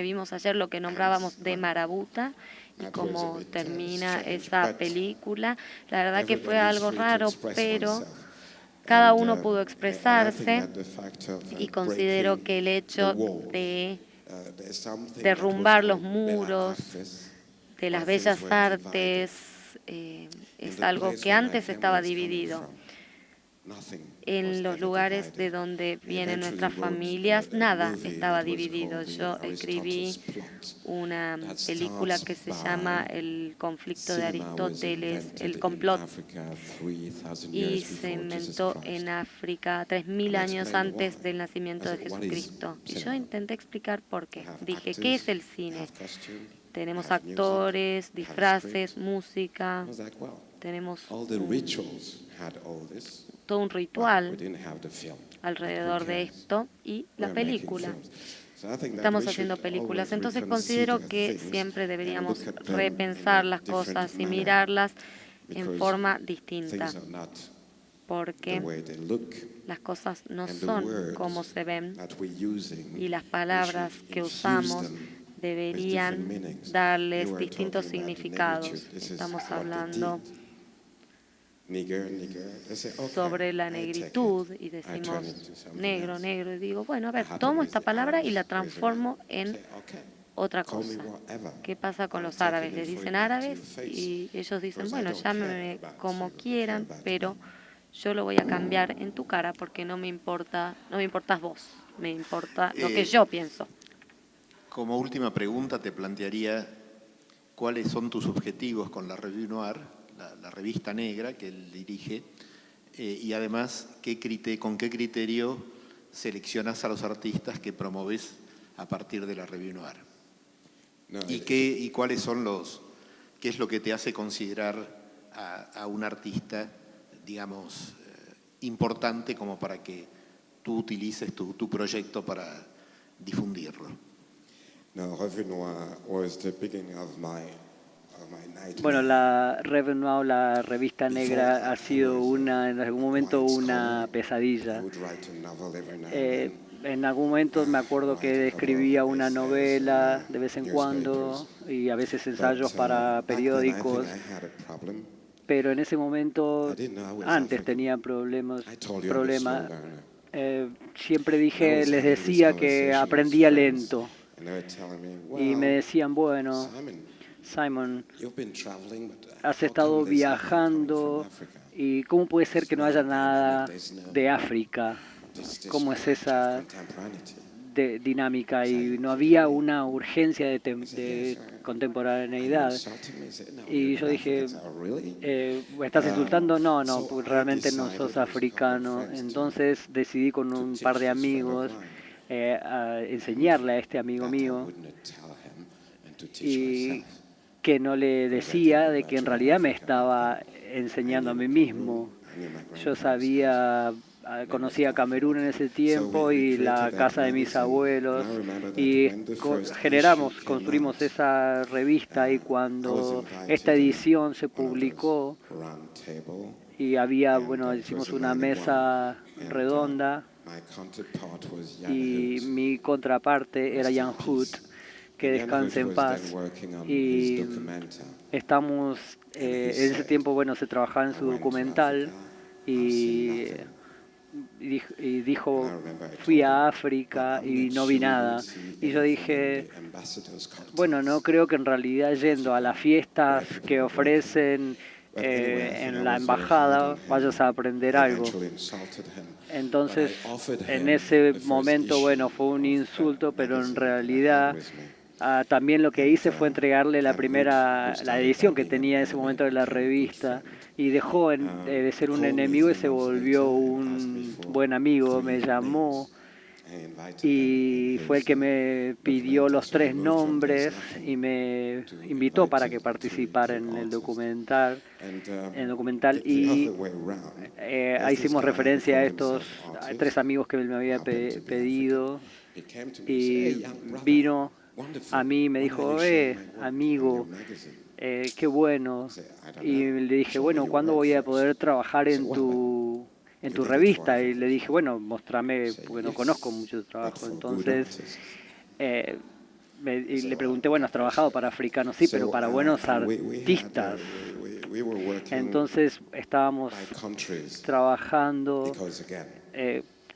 vimos ayer, lo que nombrábamos de Marabuta, y cómo termina esa película. La verdad que fue algo raro, pero cada uno pudo expresarse, y considero que el hecho de derrumbar los muros de las bellas artes es algo que antes estaba dividido. En los lugares de donde vienen nuestras familias, nada estaba dividido. Yo escribí una película que se llama El conflicto de Aristóteles, el complot, y se inventó en África 3.000 años antes del nacimiento de Jesucristo. Y yo intenté explicar por qué. Dije, ¿qué es el cine? Tenemos actores, disfraces, música, tenemos todo un ritual alrededor de esto y la película. Estamos haciendo películas, entonces considero que siempre deberíamos repensar las cosas y mirarlas en forma distinta, porque las cosas no son como se ven y las palabras que usamos deberían darles distintos significados. Estamos hablando sobre la negritud y decimos negro, negro, y digo, bueno, a ver, tomo esta palabra y la transformo en otra cosa. ¿Qué pasa con los árabes? Les dicen árabes y ellos dicen, bueno, llámeme como quieran, pero yo lo voy a cambiar en tu cara porque no me importas vos, me importa lo que yo pienso. Como última pregunta te plantearía cuáles son tus objetivos con la Revue Noire, la revista negra que él dirige, y además con qué criterio seleccionas a los artistas que promoves a partir de la Revue Noire. ¿Y cuáles son qué es lo que te hace considerar a un artista, digamos, importante como para que tú utilices tu proyecto para difundirlo? Bueno, la Revue Noire, la revista negra, ha sido en algún momento una pesadilla. En algún momento me acuerdo que escribía una novela de vez en cuando y a veces ensayos para periódicos, pero en ese momento, antes tenía problemas. Siempre les decía que aprendía lento y me decían, bueno, Simon, has estado viajando y ¿cómo puede ser que no haya nada de África? ¿Cómo es esa dinámica y no había una urgencia de contemporaneidad. Y yo dije, ¿me estás insultando? No, no, pues realmente no sos africano. Entonces decidí con un par de amigos a enseñarle a este amigo mío y que no le decía de que en realidad me estaba enseñando a mí mismo. Yo conocía a Camerún en ese tiempo y la casa de mis abuelos y construimos esa revista y cuando esta edición se publicó y hicimos una mesa redonda y mi contraparte era Jan Hood, que descanse en paz, y estamos, en ese tiempo, se trabajaba en su documental y dijo, fui a África y no vi nada. Y yo dije, no creo que en realidad yendo a las fiestas que ofrecen en la embajada vayas a aprender algo. Entonces, en ese momento, fue un insulto, pero en realidad también lo que hice fue entregarle la edición que tenía en ese momento de la revista y dejó de ser un enemigo y se volvió un buen amigo. Me llamó y fue el que me pidió los 3 nombres y me invitó para que participara en el documental. Y ahí hicimos referencia a estos 3 amigos que él me había pedido y vino a mí y me dijo, amigo, qué bueno. Y le dije, ¿cuándo voy a poder trabajar en tu revista? Y le dije, mostrame, porque no conozco mucho tu trabajo. Entonces, y le pregunté, ¿has trabajado para africanos? Sí, pero para buenos artistas. Entonces, estábamos trabajando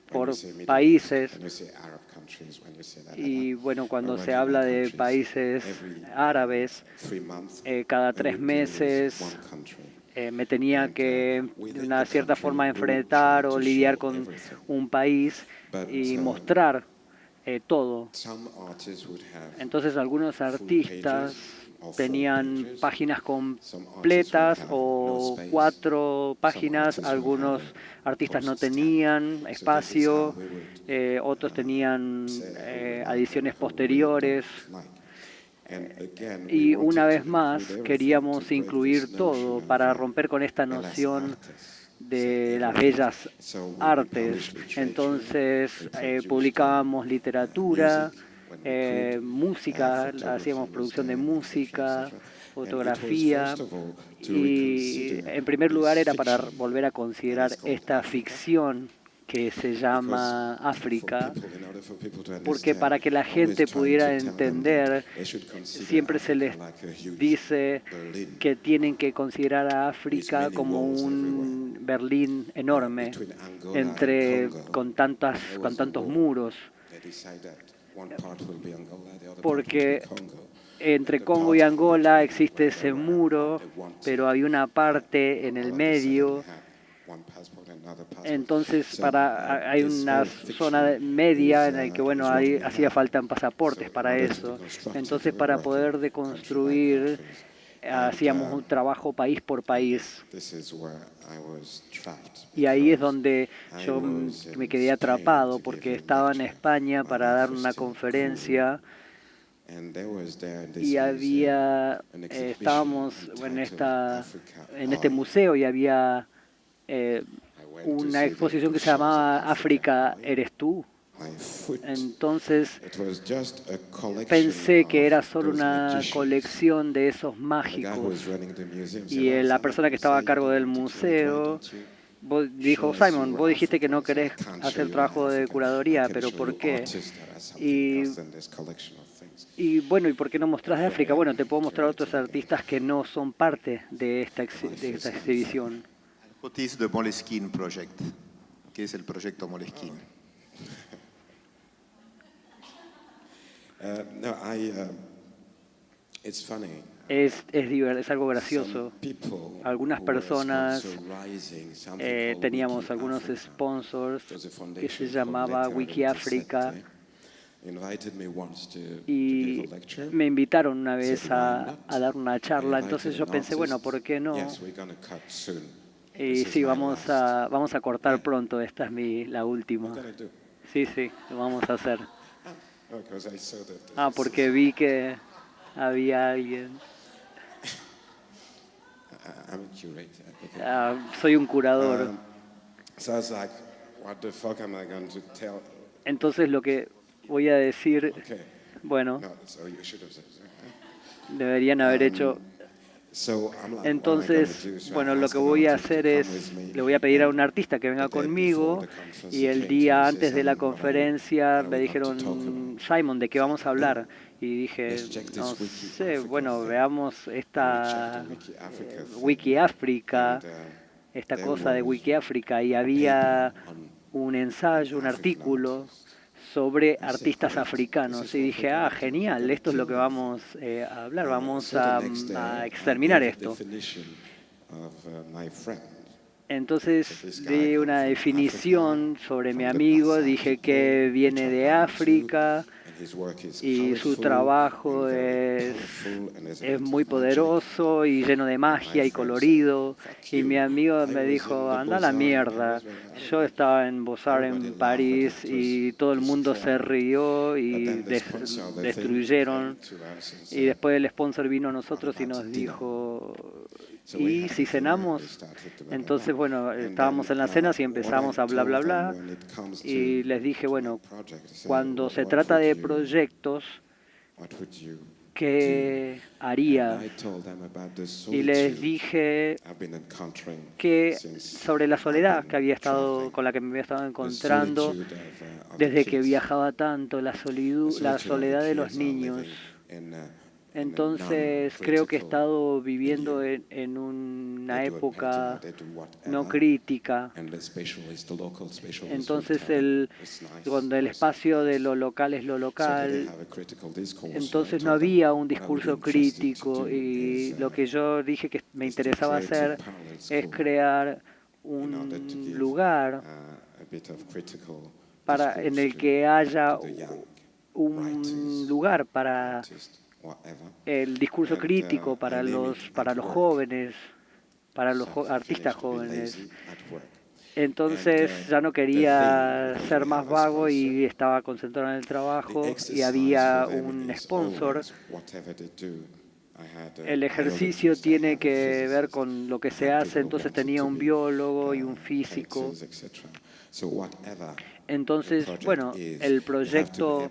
por países y cuando se habla de países árabes, cada 3 meses me tenía que de una cierta forma enfrentar o lidiar con un país y mostrar todo. Entonces algunos artistas tenían páginas completas o 4 páginas, algunos artistas no tenían espacio, otros tenían adiciones posteriores. Y una vez más queríamos incluir todo para romper con esta noción de las bellas artes. Entonces publicábamos literatura, música, hacíamos producción de música, fotografía y en primer lugar era para volver a considerar esta ficción que se llama África, porque para que la gente pudiera entender, siempre se les dice que tienen que considerar a África como un Berlín enorme, con tantos muros, porque entre Congo y Angola existe ese muro, pero había una parte en el medio. Entonces hay una zona media en la que ahí hacía falta pasaportes para eso. Entonces para poder deconstruir hacíamos un trabajo país por país. Y ahí es donde yo me quedé atrapado porque estaba en España para dar una conferencia y estábamos en este museo y había una exposición que se llamaba África, ¿eres tú? Entonces pensé que era solo una colección de esos mágicos y la persona que estaba a cargo del museo dijo, Simon, vos dijiste que no querés hacer trabajo de curaduría, pero ¿por qué? ¿Y por qué no mostrás de África? Te puedo mostrar otros artistas que no son parte de esta exhibición. Otis de Moleskine Project, que es el proyecto Moleskine. Es algo gracioso. Algunas personas teníamos algunos sponsors que se llamaba Wikiafrica Y me invitaron una vez a dar una charla, entonces yo pensé, bueno, ¿por qué no? Y sí, vamos a cortar pronto, esta es la última. Sí, lo vamos a hacer. Porque vi que había alguien. Soy un curador. Entonces lo que voy a decir, bueno, deberían haber hecho. Entonces, bueno, lo que voy a hacer es, le voy a pedir a un artista que venga conmigo y el día antes de la conferencia me dijeron, Simon, ¿de qué vamos a hablar? Y dije, no sé, bueno, veamos esta Wikiáfrica, esta cosa de Wikiáfrica, y había un ensayo, un artículo sobre artistas africanos. Y dije, genial, esto es lo que vamos a hablar, vamos a exterminar esto. Entonces di una definición sobre mi amigo, dije que viene de África y su trabajo es muy poderoso y lleno de magia y colorido. Y mi amigo me dijo, anda a la mierda. Yo estaba en Beaux-Arts en París y todo el mundo se rió y destruyeron. Y después el sponsor vino a nosotros y nos dijo, ¿y si cenamos? Entonces, bueno, estábamos en las cenas y empezamos a bla, bla, bla. Y les dije, bueno, cuando se trata de proyectos, ¿qué haría? Y les dije que sobre la soledad con la que me había estado encontrando desde que viajaba tanto, la soledad de los niños. Entonces creo que he estado viviendo en una época no crítica. Entonces cuando el espacio de lo local es lo local, entonces no había un discurso crítico, y lo que yo dije que me interesaba hacer es crear un lugar en el que haya un lugar para el discurso crítico para los jóvenes, para los artistas jóvenes. Entonces ya no quería ser más vago y estaba concentrado en el trabajo, y había un sponsor. El ejercicio tiene que ver con lo que se hace, entonces tenía un biólogo y un físico. Entonces, bueno, el proyecto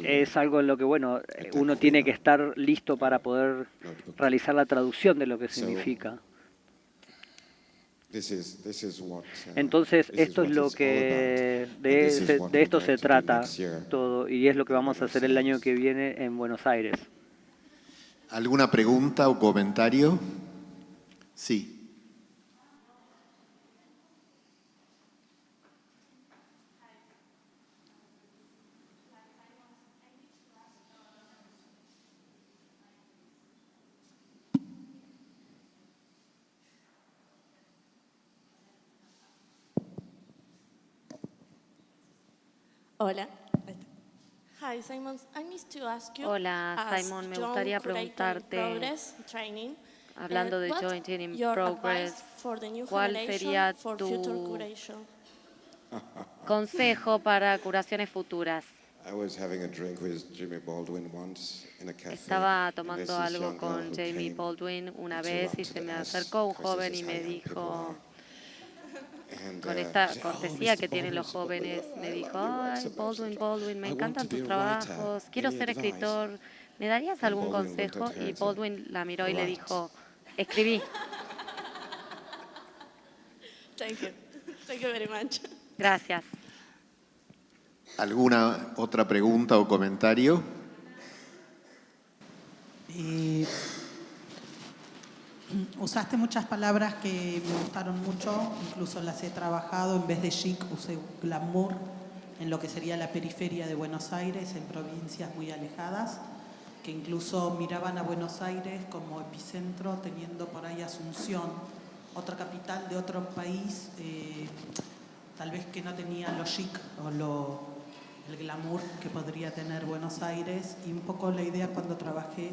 es algo en lo que, bueno, uno tiene que estar listo para poder realizar la traducción de lo que significa. Entonces, esto es lo que de esto se trata todo, y es lo que vamos a hacer el año que viene en Buenos Aires. ¿Alguna pregunta o comentario? Sí. Hola. Hola, Simon, me gustaría preguntarte, hablando de Jointing in Progress, ¿cuál sería tu consejo para curaciones futuras? Estaba tomando algo con Jamie Baldwin una vez y se me acercó un joven y me dijo, con esta cortesía que tienen los jóvenes, me dijo, ay, Baldwin, me encantan tus trabajos, quiero ser escritor, ¿me darías algún consejo? Y Baldwin la miró y le dijo, escribí. Thank you very much. Gracias. ¿Alguna otra pregunta o comentario? Usaste muchas palabras que me gustaron mucho, incluso las he trabajado. En vez de chic, usé glamour en lo que sería la periferia de Buenos Aires, en provincias muy alejadas, que incluso miraban a Buenos Aires como epicentro, teniendo por ahí Asunción, otra capital de otro país, tal vez que no tenía lo chic o el glamour que podría tener Buenos Aires, y un poco la idea cuando trabajé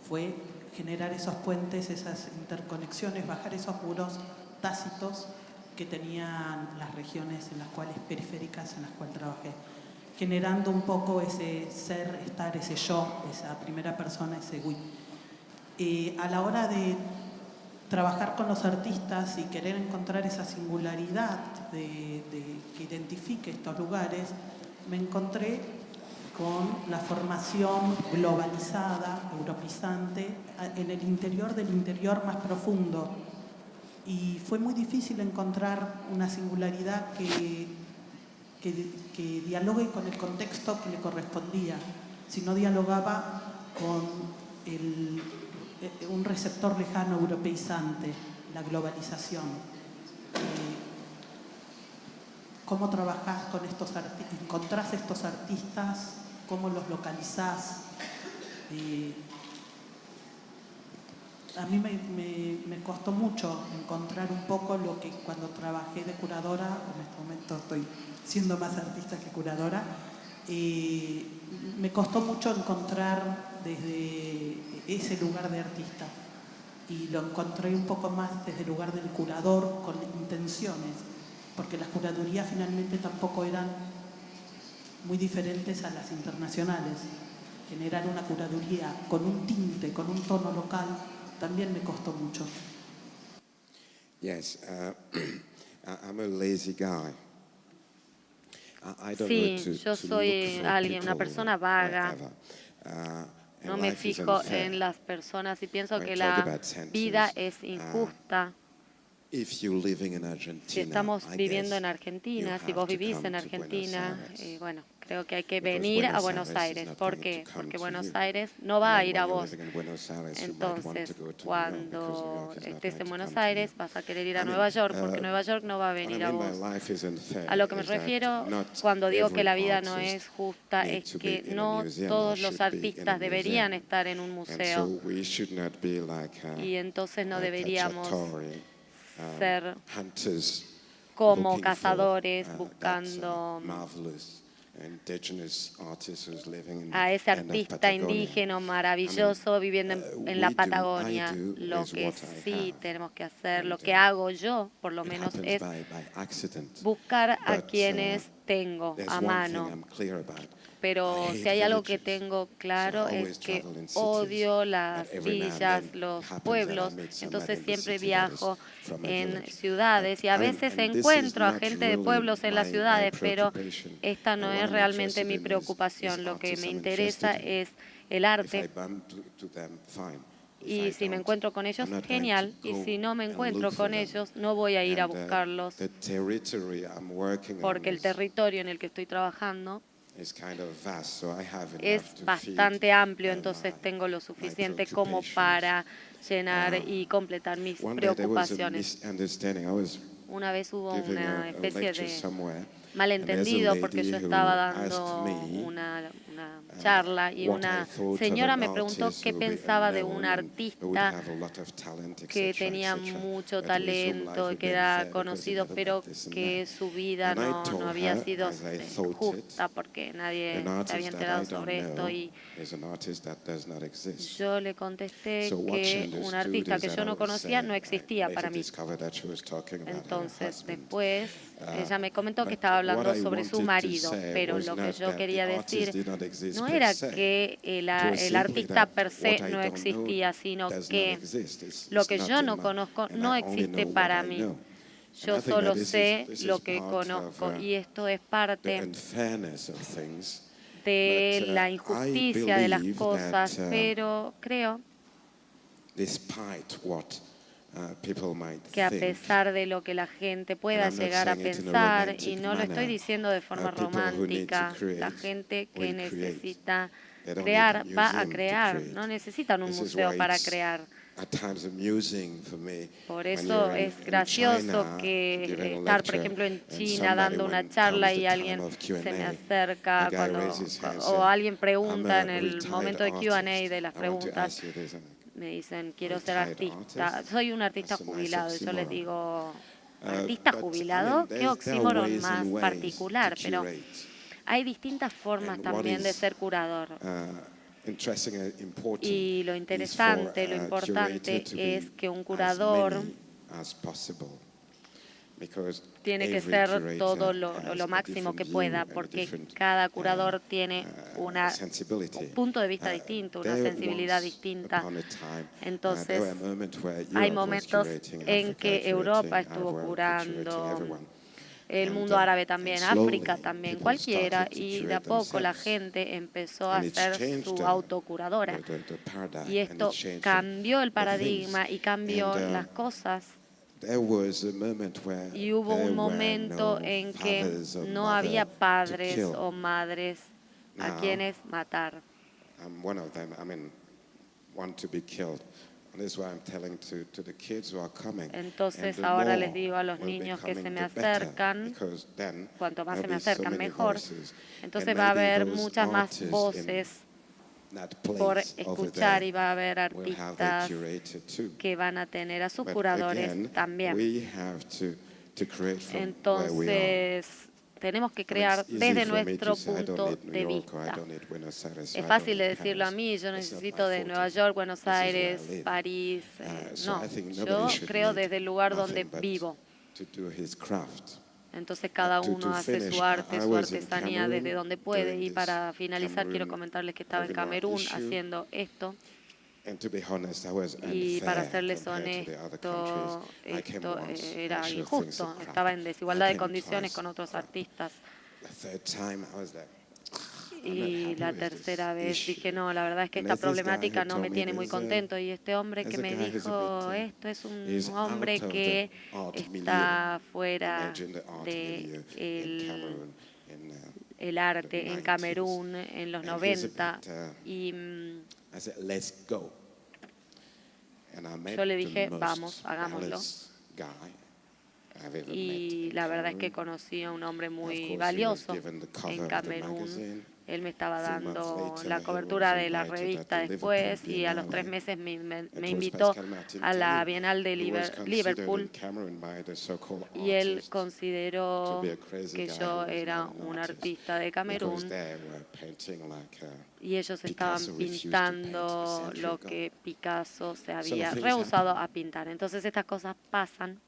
fue generar esos puentes, esas interconexiones, bajar esos muros tácitos que tenían las regiones en las cuales periféricas en las cuales trabajé, generando un poco ese ser, estar, ese yo, esa primera persona, ese we. A la hora de trabajar con los artistas y querer encontrar esa singularidad que identifique estos lugares, me encontré con la formación globalizada, europeizante, en el interior del interior más profundo. Y fue muy difícil encontrar una singularidad que dialogue con el contexto que le correspondía. Si no dialogaba con un receptor lejano europeizante, la globalización. ¿Cómo trabajás con estos artistas? ¿Encontrás estos artistas? ¿Cómo los localizás? A mí me costó mucho encontrar un poco lo que cuando trabajé de curadora, en este momento estoy siendo más artista que curadora, me costó mucho encontrar desde ese lugar de artista. Y lo encontré un poco más desde el lugar del curador, con intenciones, porque las curadurías finalmente tampoco eran muy diferentes a las internacionales. Generar una curaduría con un tinte, con un tono local, también me costó mucho. Yes, I'm a lazy guy. Sí, yo soy una persona vaga. No me fijo en las personas y pienso que la vida es injusta. Si estamos viviendo en Argentina, si vos vivís en Argentina, bueno, creo que hay que venir a Buenos Aires. ¿Por qué? Porque Buenos Aires no va a ir a vos. Entonces, cuando estés en Buenos Aires, vas a querer ir a Nueva York, porque Nueva York no va a venir a vos. A lo que me refiero cuando digo que la vida no es justa es que no todos los artistas deberían estar en un museo. Y entonces no deberíamos ser como cazadores buscando a ese artista indígena maravilloso viviendo en la Patagonia. Lo que sí tenemos que hacer, lo que hago yo por lo menos, es buscar a quienes tengo a mano. Pero si hay algo que tengo claro es que odio las villas, los pueblos, entonces siempre viajo en ciudades y a veces encuentro a gente de pueblos en las ciudades, pero esta no es realmente mi preocupación. Lo que me interesa es el arte. Y si me encuentro con ellos, genial. Y si no me encuentro con ellos, no voy a ir a buscarlos. Porque el territorio en el que estoy trabajando es bastante amplio, entonces tengo lo suficiente como para llenar y completar mis preocupaciones. Una vez hubo una especie de malentendido porque yo estaba dando una charla y una señora me preguntó qué pensaba de un artista que tenía mucho talento, que era conocido, pero que su vida no había sido justa porque nadie se había enterado sobre esto. Y yo le contesté que un artista que yo no conocía no existía para mí. Entonces, después, ella me comentó que estaba hablando sobre su marido, pero lo que yo quería decir no era que el artista per se no existía, sino que lo que yo no conozco no existe para mí. Yo solo sé lo que conozco y esto es parte de la injusticia de las cosas, pero creo que a pesar de lo que la gente pueda llegar a pensar, y no lo estoy diciendo de forma romántica, la gente que necesita crear va a crear, no necesitan un museo para crear. Por eso es gracioso que estar, por ejemplo, en China dando una charla y alguien se me acerca o alguien pregunta en el momento de Q&A de las preguntas. Me dicen, quiero ser artista. Soy un artista jubilado. Y yo les digo, ¿artista jubilado? Qué oxímoron más particular. Pero Hay distintas formas también de ser curador. Y lo interesante, lo importante es que un curador tiene que ser todo lo máximo que pueda, porque cada curador tiene un punto de vista distinto, una sensibilidad distinta. Entonces, hay momentos en que Europa estuvo curando, el mundo árabe también, África también, cualquiera, y de a poco la gente empezó a ser su autocuradora. Y esto cambió el paradigma y cambió las cosas. Y hubo un momento en que no había padres o madres a quienes matar. Entonces ahora les digo a los niños que se me acercan, cuanto más se me acercan mejor, entonces va a haber muchas más voces por escuchar y va a haber artistas que van a tener a sus curadores también. Entonces, tenemos que crear desde nuestro punto de vista. Es fácil de decirlo a mí, yo necesito de Nueva York, Buenos Aires, París. No, yo creo desde el lugar donde vivo. Entonces cada uno hace su arte, su artesanía desde donde puede. Y para finalizar quiero comentarles que estaba en Camerún haciendo esto. Y para serles honesto, esto era injusto. Estaba en desigualdad de condiciones con otros artistas. Y la tercera vez dije, no, la verdad es que esta problemática no me tiene muy contento. Y este hombre que me dijo esto es un hombre que está fuera de el arte en Camerún en los 90. Y yo le dije, vamos, hagámoslo. Y la verdad es que conocí a un hombre muy valioso en Camerún. Él me estaba dando la cobertura de la revista después y a los 3 meses me invitó a la Bienal de Liverpool y él consideró que yo era un artista de Camerún y ellos estaban pintando lo que Picasso se había rehusado a pintar. Entonces estas cosas pasan